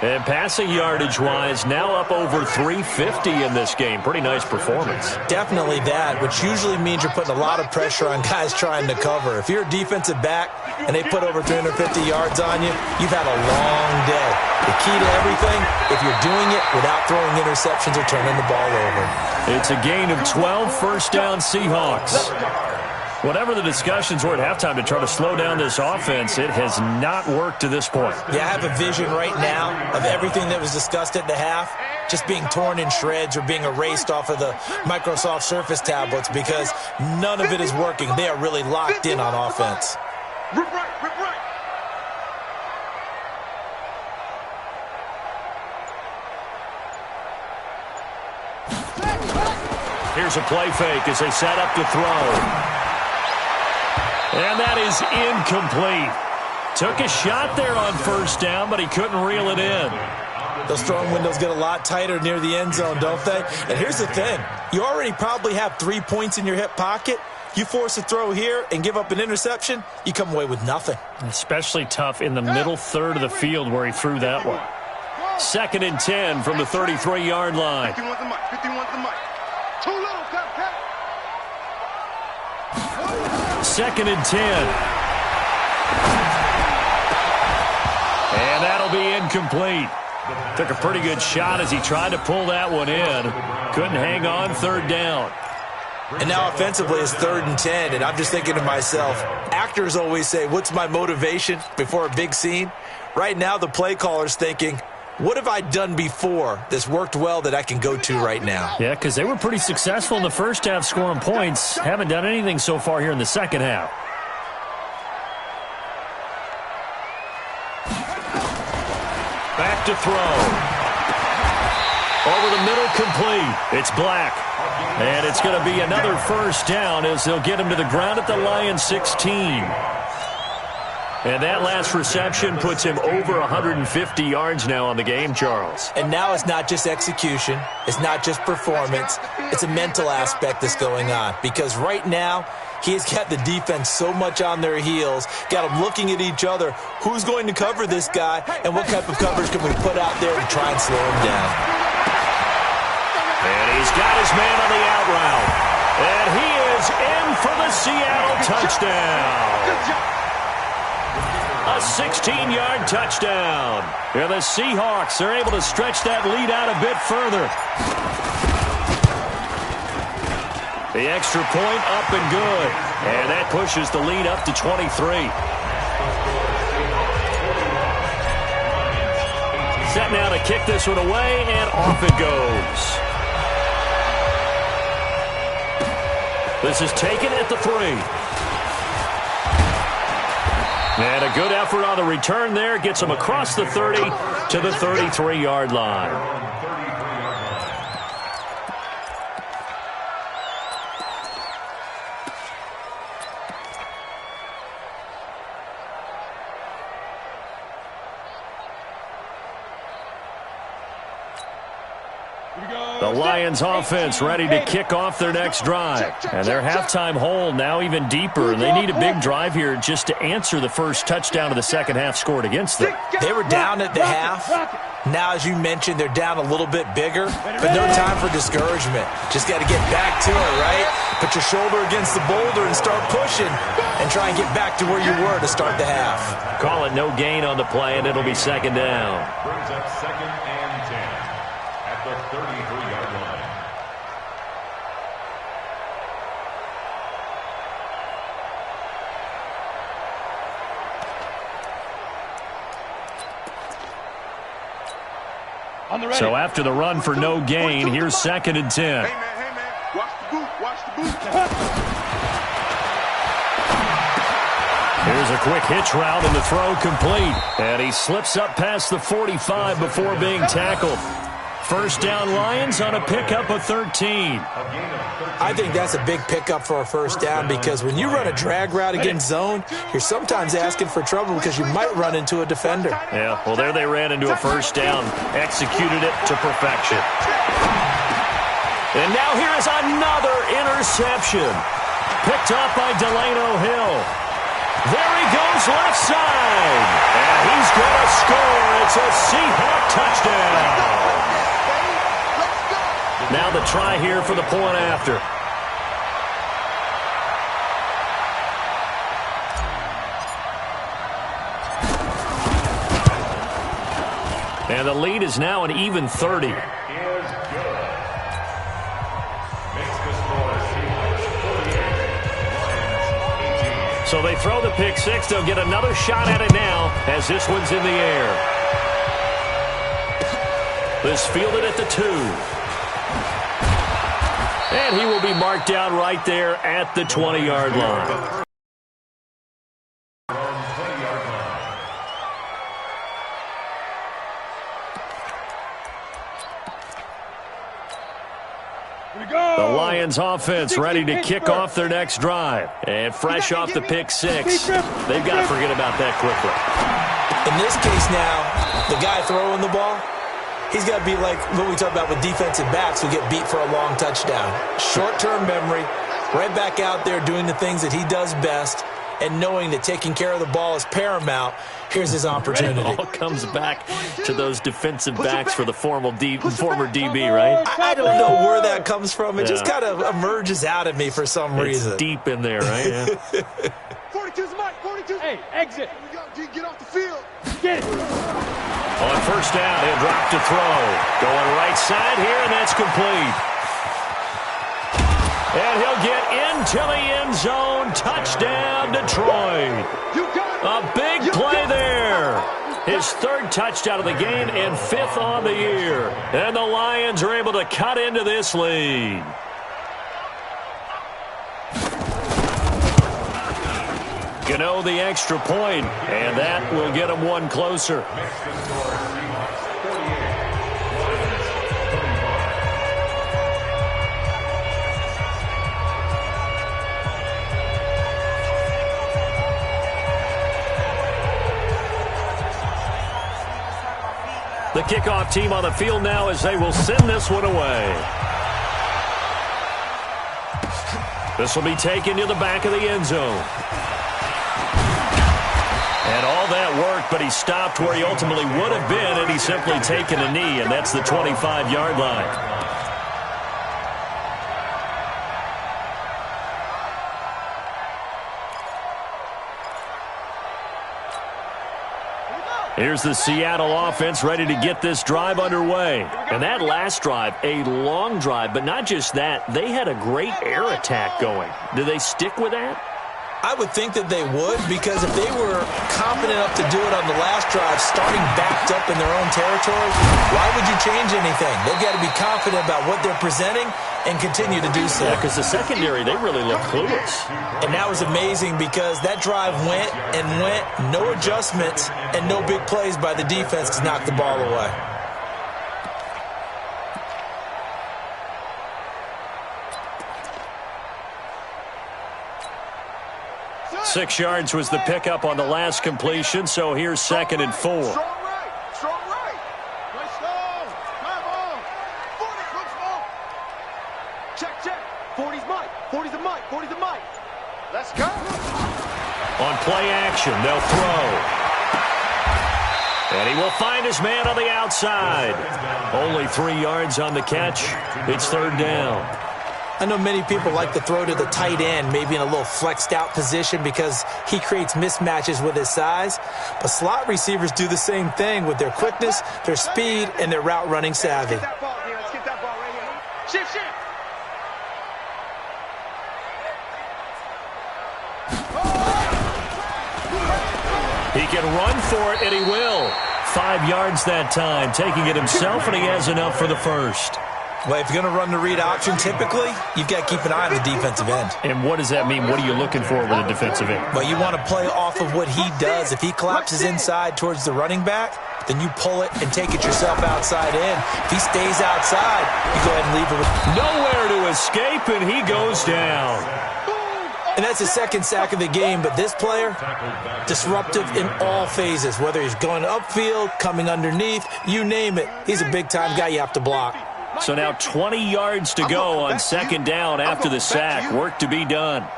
And passing yardage-wise, now up over 350 in this game. Pretty nice performance. Definitely that, which usually means you're putting a lot of pressure on guys trying to cover. If you're a defensive back and they put over 350 yards on you, you've had a long day. The key to everything, if you're doing it without throwing interceptions or turning the ball over. It's a gain of 12 first down Seahawks. Whatever the discussions were at halftime to try to slow down this offense, it has not worked to this point. Yeah, I have a vision right now of everything that was discussed at the half just being torn in shreds or being erased off of the Microsoft Surface tablets because none of it is working. They are really locked in on offense. Rip right, rip right. Here's a play fake as they set up to throw. And that is incomplete. Took a shot there on first down, but he couldn't reel it in. Those throwing windows get a lot tighter near the end zone, don't they? And here's the thing. You already probably have 3 points in your hip pocket. You force a throw here and give up an interception, you come away with nothing. Especially tough in the middle third of the field where he threw that one. 2nd and 10 from the 33-yard line. 51's the mic. 51's the mic. Too little, cut. 2nd and 10. And that'll be incomplete. Took a pretty good shot as he tried to pull that one in. Couldn't hang on 3rd down. And now offensively it's 3rd and 10, and I'm just thinking to myself, actors always say, what's my motivation before a big scene? Right now the play caller's thinking, What have I done before that's worked well that I can go to right now? Yeah, because they were pretty successful in the first half scoring points. Haven't done anything so far here in the second half. Back to throw. Over the middle, complete. It's Black. And it's going to be another first down as they'll get him to the ground at the Lions 16. And that last reception puts him over 150 yards now on the game, Charles. And now it's not just execution. It's not just performance. It's a mental aspect that's going on. Because right now, he's got the defense so much on their heels, got them looking at each other. Who's going to cover this guy, and what type of coverage can we put out there to try and slow him down? And he's got his man on the out route. And he is in for the Seattle touchdown. Good job. A 16-yard touchdown. And the Seahawks are able to stretch that lead out a bit further. The extra point up and good. And that pushes the lead up to 23. Set now to kick this one away, and off it goes. This is taken at the 3. And a good effort on the return there. Gets him across the 30 to the 33-yard line. The Lions offense ready to kick off their next drive. And their halftime hole now even deeper. And they need a big drive here just to answer the first touchdown of the second half scored against them. They were down at the half. Now, as you mentioned, they're down a little bit bigger. But no time for discouragement. Just got to get back to it, right? Put your shoulder against the boulder and start pushing. And try and get back to where you were to start the half. Call it no gain on the play, and it'll be second down. Brings up 2nd and 10 at the 33-yard line. So after the run for no gain, here's 2nd and 10. Hey, man, watch the boot, watch the boot. Here's a quick hitch route and the throw complete. And he slips up past the 45 before being tackled. First down Lions on a pickup of 13. I think that's a big pickup for a first down because when you run a drag route against zone, you're sometimes asking for trouble because you might run into a defender. Yeah, well, there they ran into a first down, executed it to perfection. And now here is another interception. Picked up by Delano Hill. There he goes left side. And he's going to score. It's a Seahawk touchdown. Now the try here for the point after. And the lead is now an even 30. So they throw the pick six. They'll get another shot at it now as this one's in the air. This fielded at the 2. And he will be marked down right there at the 20-yard line. The Lions offense ready to kick off their next drive. And fresh off the pick six, they've got to forget about that quickly. In this case now, the guy throwing the ball, he's got to be like what we talk about with defensive backs who get beat for a long touchdown. Short-term memory, right back out there doing the things that he does best, and knowing that taking care of the ball is paramount. Here's his opportunity. It all comes back to those defensive backs for the former DB, right? I don't know where that comes from. It just kind of emerges out of me for some reason. It's deep in there, right? Yeah. 42's Mike, 42. Hey, exit. Get off the field. Get it. On first down, he'll drop to throw. Going right side here, and that's complete. And he'll get into the end zone. Touchdown, Detroit. A big play there. His 3rd touchdown of the game and 5th on the year. And the Lions are able to cut into this lead. Gano the extra point, and that will get him one closer. The kickoff team on the field now as they will send this one away. This will be taken to the back of the end zone. And all that worked, but he stopped where he ultimately would have been, and he's simply taken a knee, and that's the 25-yard line. Here's the Seattle offense ready to get this drive underway. And that last drive, a long drive, but not just that. They had a great air attack going. Do they stick with that? I would think that they would, because if they were confident enough to do it on the last drive, starting backed up in their own territory, why would you change anything? They've got to be confident about what they're presenting and continue to do so. Yeah, because the secondary, they really look clueless. And that was amazing because that drive went and went, no adjustments, and no big plays by the defense to knock the ball away. 6 yards was the pickup on the last completion, so here's 2nd and 4. Strong right. Strong right. Nice go. Come on. 40, looks ball. Check. 40's Mike. 40's a Mike. 40's a Mike. Let's go. On play action, they'll throw. And he will find his man on the outside. Only 3 yards on the catch. It's 3rd down. I know many people like to throw to the tight end, maybe in a little flexed out position because he creates mismatches with his size. But slot receivers do the same thing with their quickness, their speed, and their route running savvy. Let's get that ball here. Let's get that ball right here. Shift. He can run for it, and he will. 5 yards that time, taking it himself, and he has enough for the first. Well, if you're going to run the read option, typically, you've got to keep an eye on the defensive end. And what does that mean? What are you looking for with a defensive end? Well, you want to play off of what he does. If he collapses inside towards the running back, then you pull it and take it yourself outside in. If he stays outside, you go ahead and leave it with... Nowhere to escape, and he goes down. And that's his 2nd sack of the game, but this player, disruptive in all phases, whether he's going upfield, coming underneath, you name it. He's a big-time guy you have to block. So now 20 yards to go on 2nd down after the sack. Work to be done. Mike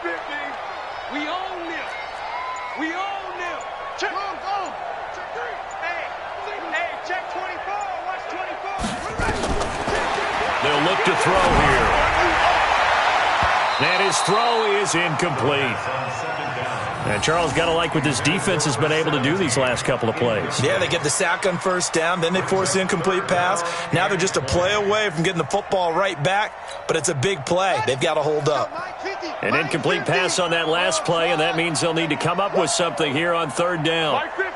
50. We own them. Check. Go. Check 3. Hey, check 24. Watch 24. They'll look to throw here. And his throw is incomplete. And Charles, got to like what this defense has been able to do these last couple of plays. Yeah, they get the sack on 1st down, then they force the incomplete pass. Now they're just a play away from getting the football right back, but it's a big play. They've got to hold up. An incomplete pass on that last play, and that means they'll need to come up with something here on 3rd down. Mike 50.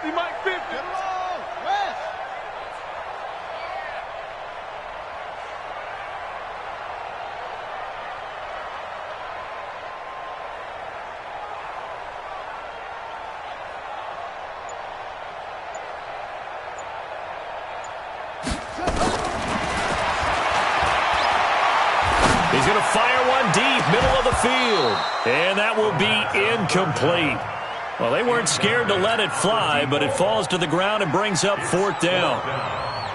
He's going to fire one deep, middle of the field. And that will be incomplete. Well, they weren't scared to let it fly, but it falls to the ground and brings up 4th down.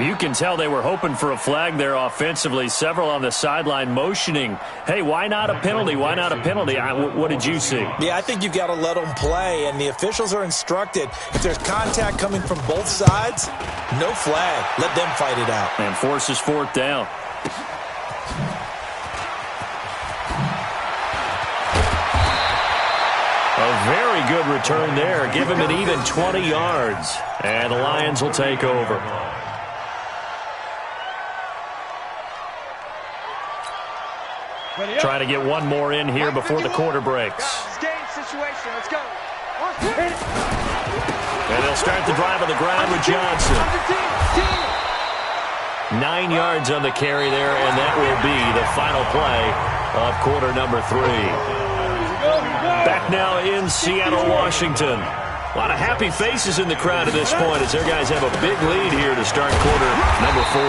You can tell they were hoping for a flag there offensively. Several on the sideline motioning, hey, why not a penalty? Why not a penalty? What did you see? Yeah, I think you've got to let them play, and the officials are instructed. If there's contact coming from both sides, no flag. Let them fight it out. And forces 4th down. A very good return there. Give him an even 20 yards. And the Lions will take over. Trying to get one more in here before the quarter breaks. Game situation. Let's go. And they'll start the drive on the ground with Johnson. 9 yards on the carry there, and that will be the final play of quarter number 3. Back now in Seattle, Washington. A lot of happy faces in the crowd at this point as their guys have a big lead here to start quarter number 4.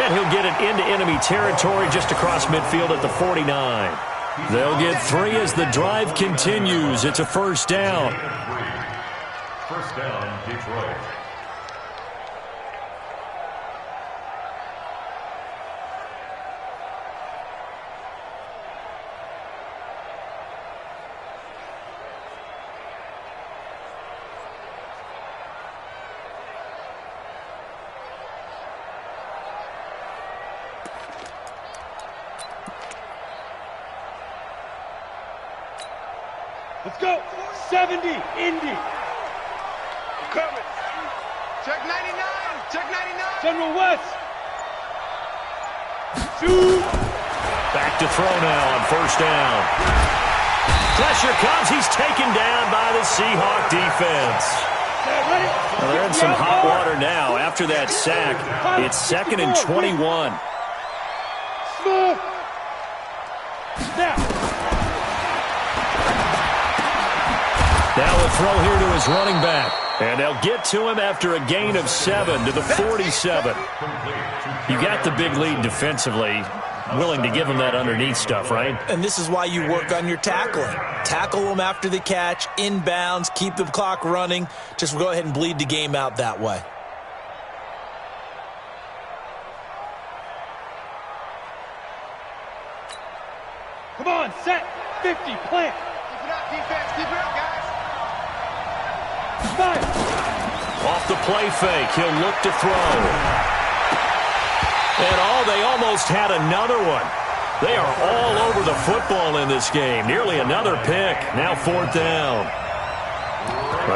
And he'll get it into enemy territory just across midfield at the 49. They'll get 3 as the drive continues. It's a first down. First down, Detroit. Let's go. 70, Indy. Coming. Check 99. Check 99. General West. Shoot. Back to throw now on first down. Pressure comes. He's taken down by the Seahawk defense. Well, they're in some hot water now. After that sack, it's 2nd and 21. Smooth. Now. Now a throw here to his running back. And they'll get to him after a gain of 7 to the 47. You got the big lead defensively. Willing to give him that underneath stuff, right? And this is why you work on your tackling. Tackle them after the catch, inbounds, keep the clock running. Just go ahead and bleed the game out that way. Come on, set. 50, plant. Keep it up, defense. Keep it up, guys. Fire. Off the play fake, he'll look to throw. And they almost had another one. They are all over the football in this game. Nearly another pick. Now 4th down.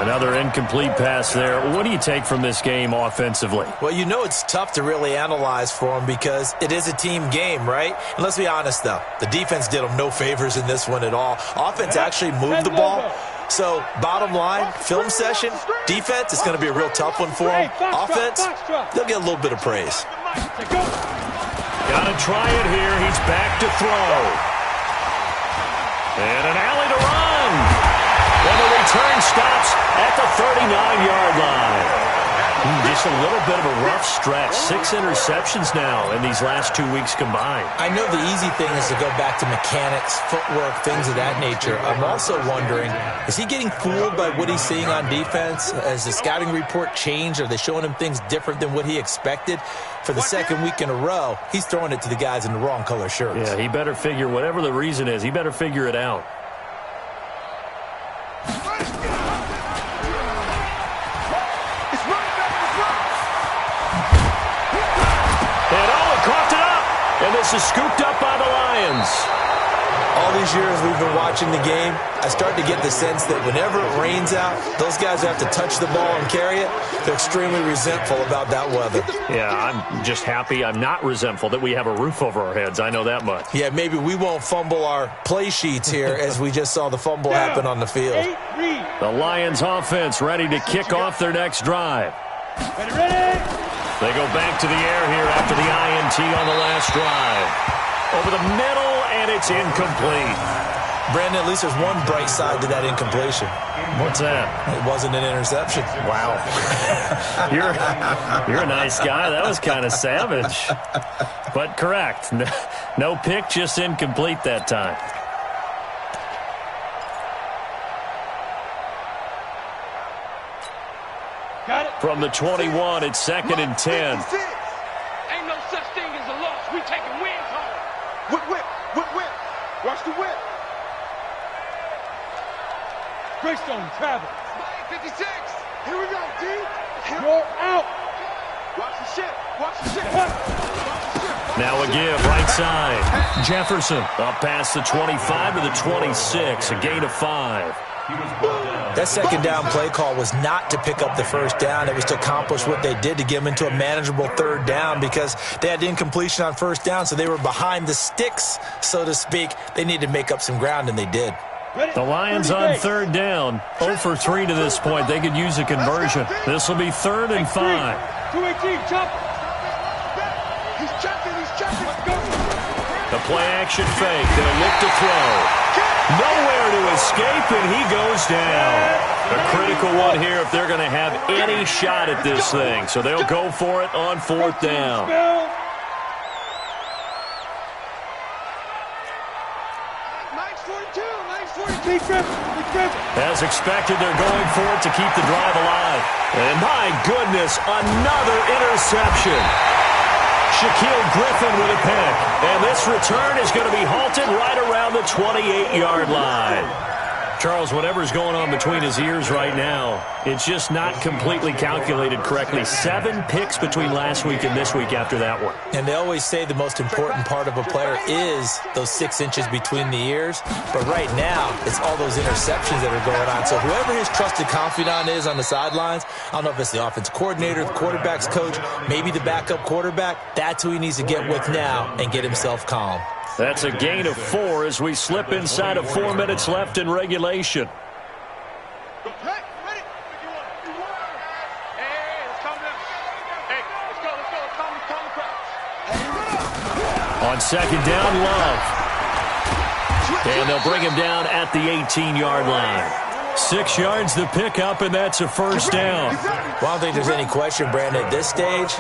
Another incomplete pass there. What do you take from this game offensively? Well, you know it's tough to really analyze for them because it is a team game, right? And let's be honest, though. The defense did them no favors in this one at all. Offense actually moved the ball. So, bottom line, film session, defense, it's going to be a real tough one for them. Offense, they'll get a little bit of praise. Got to try it here. He's back to throw. And an alley to run. And the return stops at the 39-yard line. Just a little bit of a rough stretch. 6 interceptions now in these last 2 weeks combined. I know the easy thing is to go back to mechanics, footwork, things of that nature. I'm also wondering, is he getting fooled by what he's seeing on defense? Has the scouting report changed? Are they showing him things different than what he expected? For the second week in a row, he's throwing it to the guys in the wrong color shirts. Yeah, he better figure, whatever the reason is, he better figure it out. And this is scooped up by the Lions. All these years we've been watching the game, I start to get the sense that whenever it rains out, those guys have to touch the ball and carry it. They're extremely resentful about that weather. Yeah, I'm just happy I'm not resentful that we have a roof over our heads. I know that much. Yeah, maybe we won't fumble our play sheets here as we just saw the fumble happen on the field. The Lions offense ready to kick off their next drive. Ready. They go back to the air here after the INT on the last drive. Over the middle, and it's incomplete. Brandon, at least there's one bright side to that incompletion. What's that? It wasn't an interception. Wow. You're a nice guy. That was kind of savage. But correct. No pick, just incomplete that time. Got it. From the 21, it's 2nd and 10. Ain't no such thing as a loss. We taking wins home. Whip. Watch the whip. Greystone travel. 56. Here we go, D. You're out. Watch the shit. Now a give, right side. Jefferson up past the 25 to the 26, a gain of 5. That second down play call was not to pick up the first down. It was to accomplish what they did to get them into a manageable third down because they had incompletion on first down, so they were behind the sticks, so to speak. They needed to make up some ground, and they did. The Lions on third down, 0 for 3 to this point. They could use a conversion. This will be 3rd and 5. 218, chop. He's checking. The play-action fake. They'll look to throw. Nowhere to escape, and he goes down. A critical one here if they're going to have any shot at this thing. So they'll go for it on 4th down. As expected, they're going for it to keep the drive alive. And my goodness, another interception. Shaquille Griffin with a pick. And this return is going to be halted right around the 28-yard line. Charles, whatever's going on between his ears right now, it's just not completely calculated correctly. 7 picks between last week and this week after that one. And they always say the most important part of a player is those 6 inches between the ears. But right now, it's all those interceptions that are going on. So whoever his trusted confidant is on the sidelines, I don't know if it's the offensive coordinator, the quarterback's coach, maybe the backup quarterback, that's who he needs to get with now and get himself calm. That's a gain of 4 as we slip inside of 4 minutes left in regulation. On second down, Love. And they'll bring him down at the 18-yard line. 6 yards the pickup, and that's a first down. Well, I don't think there's any question, Brandon. At this stage,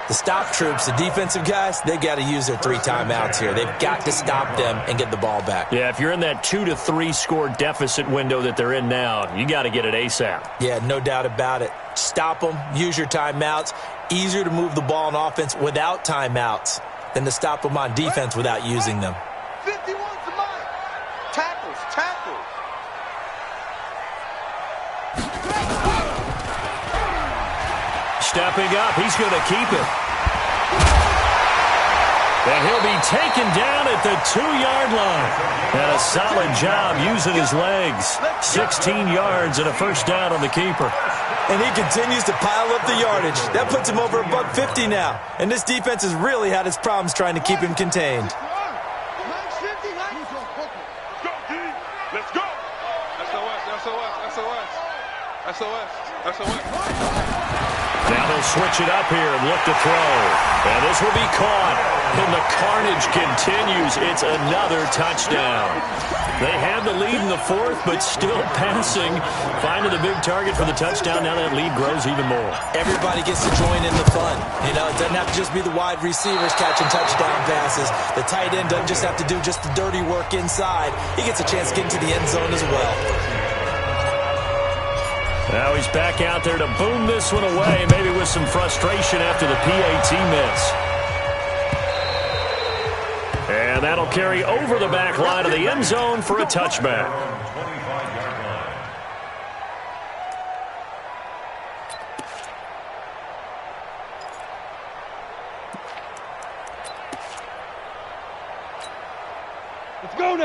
the stop troops, the defensive guys, they got to use their 3 timeouts here. They've got to stop them and get the ball back. Yeah, if you're in that 2 to 3 score deficit window that they're in now, you got to get it ASAP. Yeah, no doubt about it. Stop them, use your timeouts. Easier to move the ball on offense without timeouts than to stop them on defense without using them. 51 to mine. Tackles. Stepping up, he's going to keep it. And he'll be taken down at the 2-yard line. And a solid job using his legs. 16 yards and a first down on the keeper. And he continues to pile up the yardage. That puts him over $150 now. And this defense has really had its problems trying to keep him contained. Now they'll switch it up here and look to throw. And this will be caught. And the carnage continues. It's another touchdown. They had the lead in the 4th, but still passing. Finding the big target for the touchdown. Now that lead grows even more. Everybody gets to join in the fun. You know, it doesn't have to just be the wide receivers catching touchdown passes. The tight end doesn't just have to do just the dirty work inside. He gets a chance to get into the end zone as well. Now he's back out there to boom this one away, maybe with some frustration after the PAT miss. And that'll carry over the back line of the end zone for a touchback.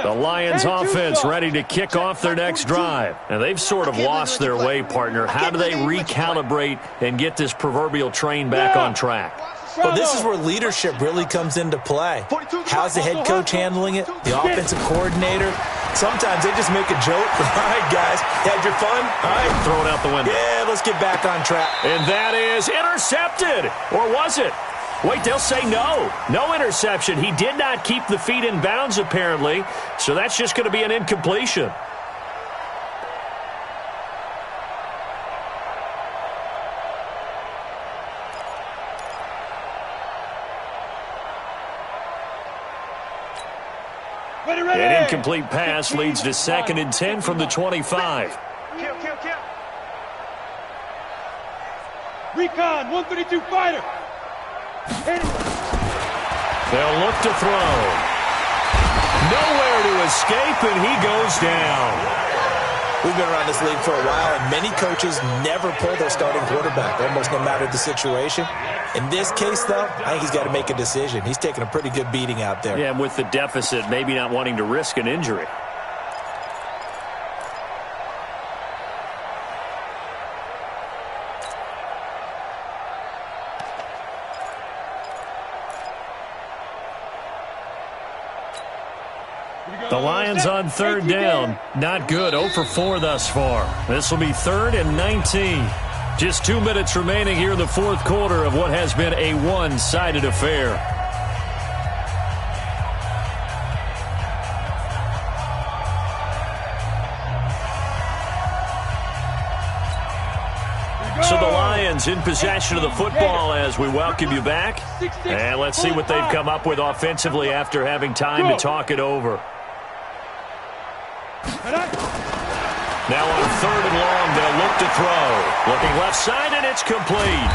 The Lions offense ready to kick off their next drive. And they've sort of lost their way, partner. How do they recalibrate and get this proverbial train back on track? Well, this is where leadership really comes into play. How's the head coach handling it? The offensive coordinator? Sometimes they just make a joke. All right, guys, had your fun? All right. Throw it out the window. Yeah, let's get back on track. And that is intercepted. Or was it? Wait, they'll say no. No interception. He did not keep the feet in bounds, apparently. So that's just going to be an incompletion. An incomplete pass leads to 2nd and 10 from the 25. Kill. Recon, 132 fighter. They'll look to throw. Nowhere to escape, and he goes down. We've been around this league for a while, and many coaches never pull their starting quarterback, almost no matter the situation. In this case, though, I think he's got to make a decision. He's taking a pretty good beating out there. Yeah, and with the deficit, maybe not wanting to risk an injury. The Lions on third down. Not good. 0 for 4 thus far. This will be 3rd and 19. Just 2 minutes remaining here in the fourth quarter of what has been a one-sided affair. So the Lions in possession of the football as we welcome you back. And let's see what they've come up with offensively after having time to talk it over. Now on 3rd and long, they'll look to throw. Looking left side, and it's complete.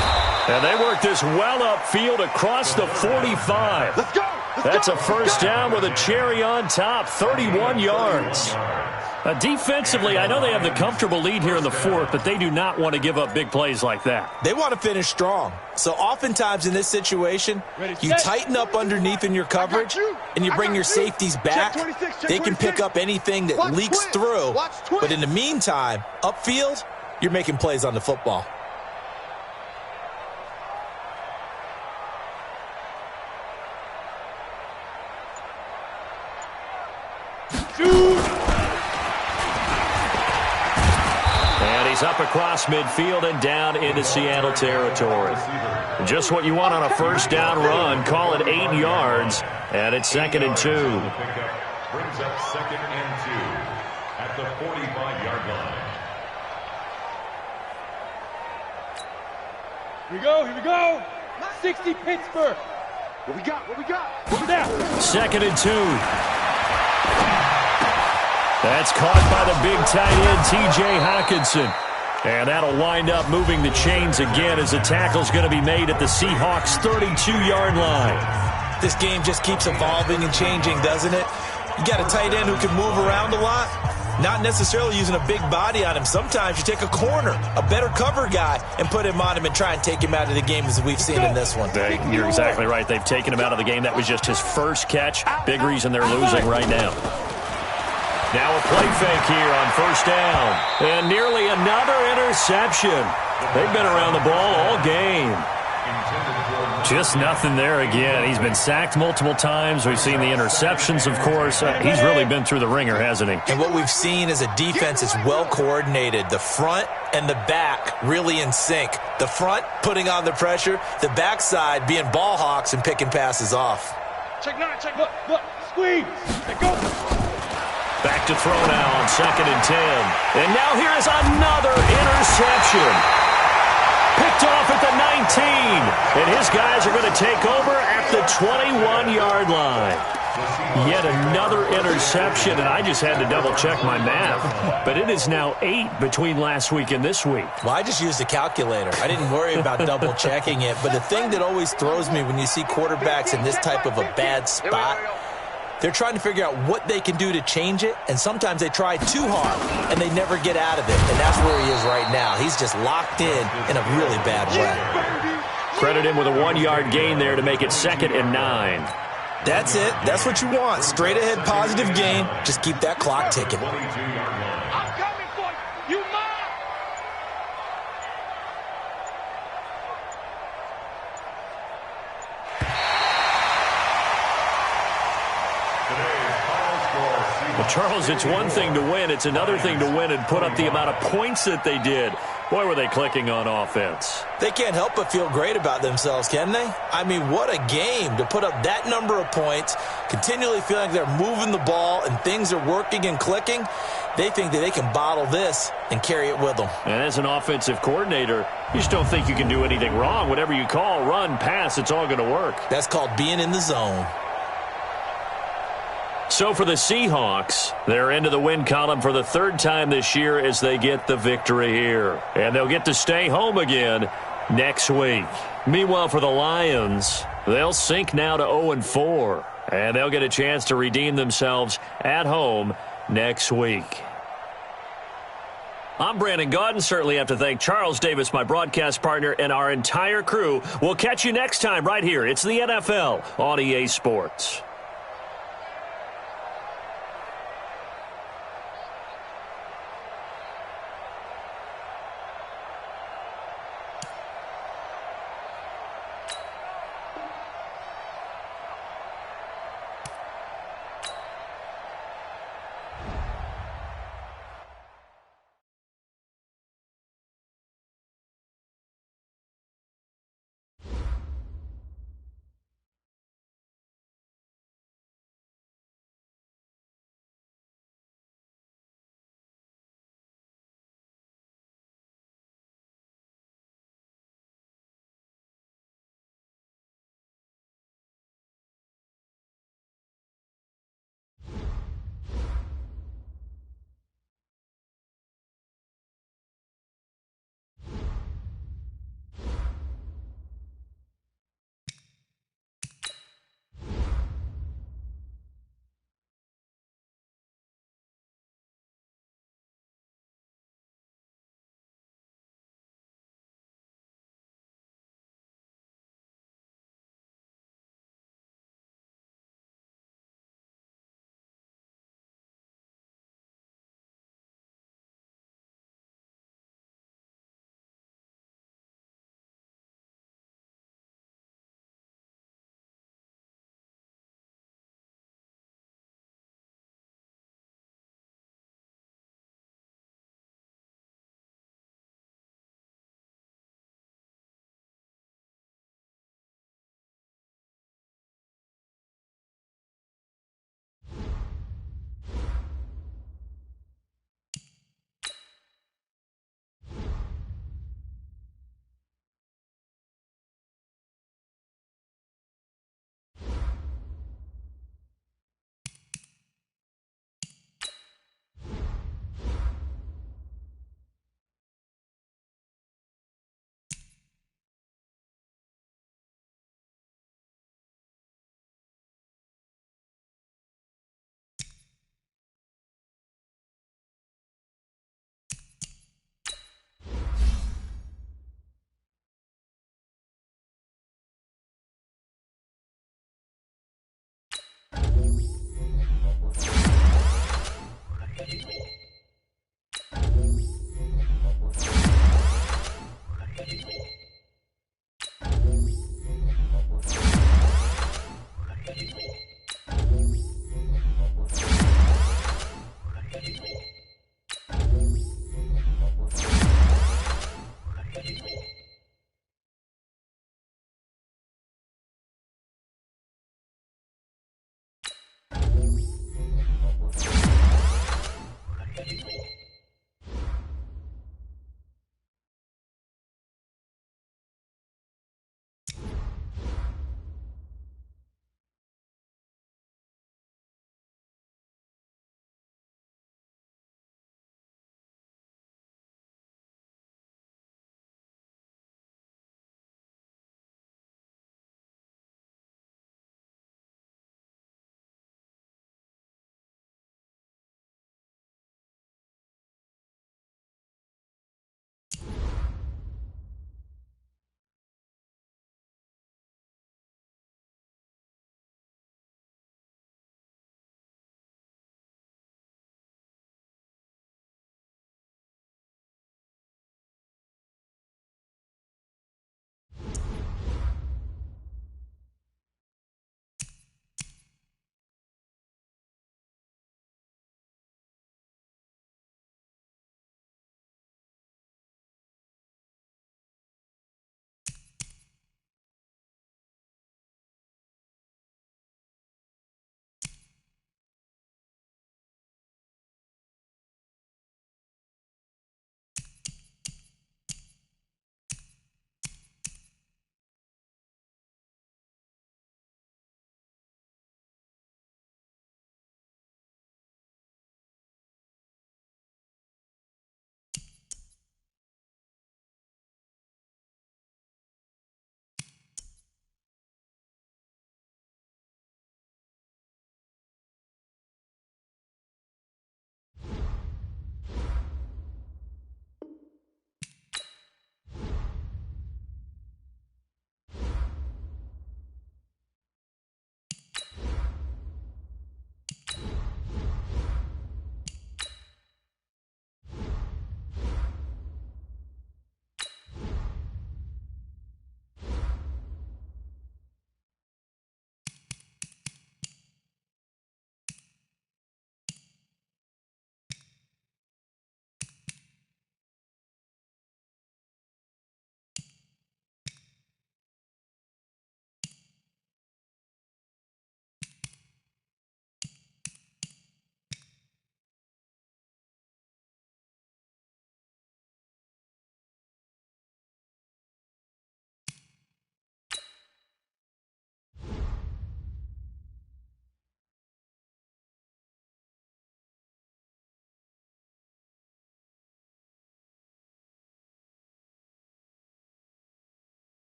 And they work this well upfield across the 45. Let's go. That's a first down with a cherry on top, 31 yards. Defensively, I know they have the comfortable lead here in the fourth, but they do not want to give up big plays like that. They want to finish strong. So oftentimes in this situation, you tighten up underneath in your coverage, and you bring your safeties back. They can pick up anything that leaks through. But in the meantime, upfield, you're making plays on the football. He's up across midfield and down into Seattle territory. Just what you want on a first down run. Call it 8 yards, and it's 2nd and 2. Brings up 2nd and 2 at the 45-yard line. Here we go. 60 Pittsburgh. What we got? Over there. 2nd and 2. That's caught by the big tight end, T.J. Hockenson. And that'll wind up moving the chains again as the tackle's going to be made at the Seahawks' 32-yard line. This game just keeps evolving and changing, doesn't it? You got a tight end who can move around a lot, not necessarily using a big body on him. Sometimes you take a corner, a better cover guy, and put him on him and try and take him out of the game as we've seen in this one. You're exactly right. They've taken him out of the game. That was just his first catch. Big reason they're losing right now. Now a play fake here on first down. And nearly another interception. They've been around the ball all game. Just nothing there again. He's been sacked multiple times. We've seen the interceptions, of course. He's really been through the ringer, hasn't he? And what we've seen is a defense that's well coordinated. The front and the back really in sync. The front putting on the pressure. The backside being ball hawks and picking passes off. Check 9, check. Look. Squeeze. Let go. Back to throw now on 2nd and 10. And now here is another interception. Picked off at the 19. And his guys are going to take over at the 21-yard line. Yet another interception, and I just had to double-check my math. But it is now 8 between last week and this week. Well, I just used a calculator. I didn't worry about double-checking it. But the thing that always throws me when you see quarterbacks in this type of a bad spot, they're trying to figure out what they can do to change it, and sometimes they try too hard, and they never get out of it. And that's where he is right now. He's just locked in a really bad way. Credit him with a 1-yard gain there to make it 2nd and 9. That's it. That's what you want. Straight ahead positive gain. Just keep that clock ticking. I'm coming for you. You mine. Well, Charles, it's one thing to win. It's another thing to win and put up the amount of points that they did. Boy, were they clicking on offense. They can't help but feel great about themselves, can they? I mean, what a game to put up that number of points, continually feeling like they're moving the ball and things are working and clicking. They think that they can bottle this and carry it with them. And as an offensive coordinator, you just don't think you can do anything wrong. Whatever you call, run, pass, it's all going to work. That's called being in the zone. So for the Seahawks, they're into the win column for the 3rd time this year as they get the victory here. And they'll get to stay home again next week. Meanwhile, for the Lions, they'll sink now to 0-4. And they'll get a chance to redeem themselves at home next week. I'm Brandon Gaudin. Certainly have to thank Charles Davis, my broadcast partner, and our entire crew. We'll catch you next time right here. It's the NFL on EA Sports.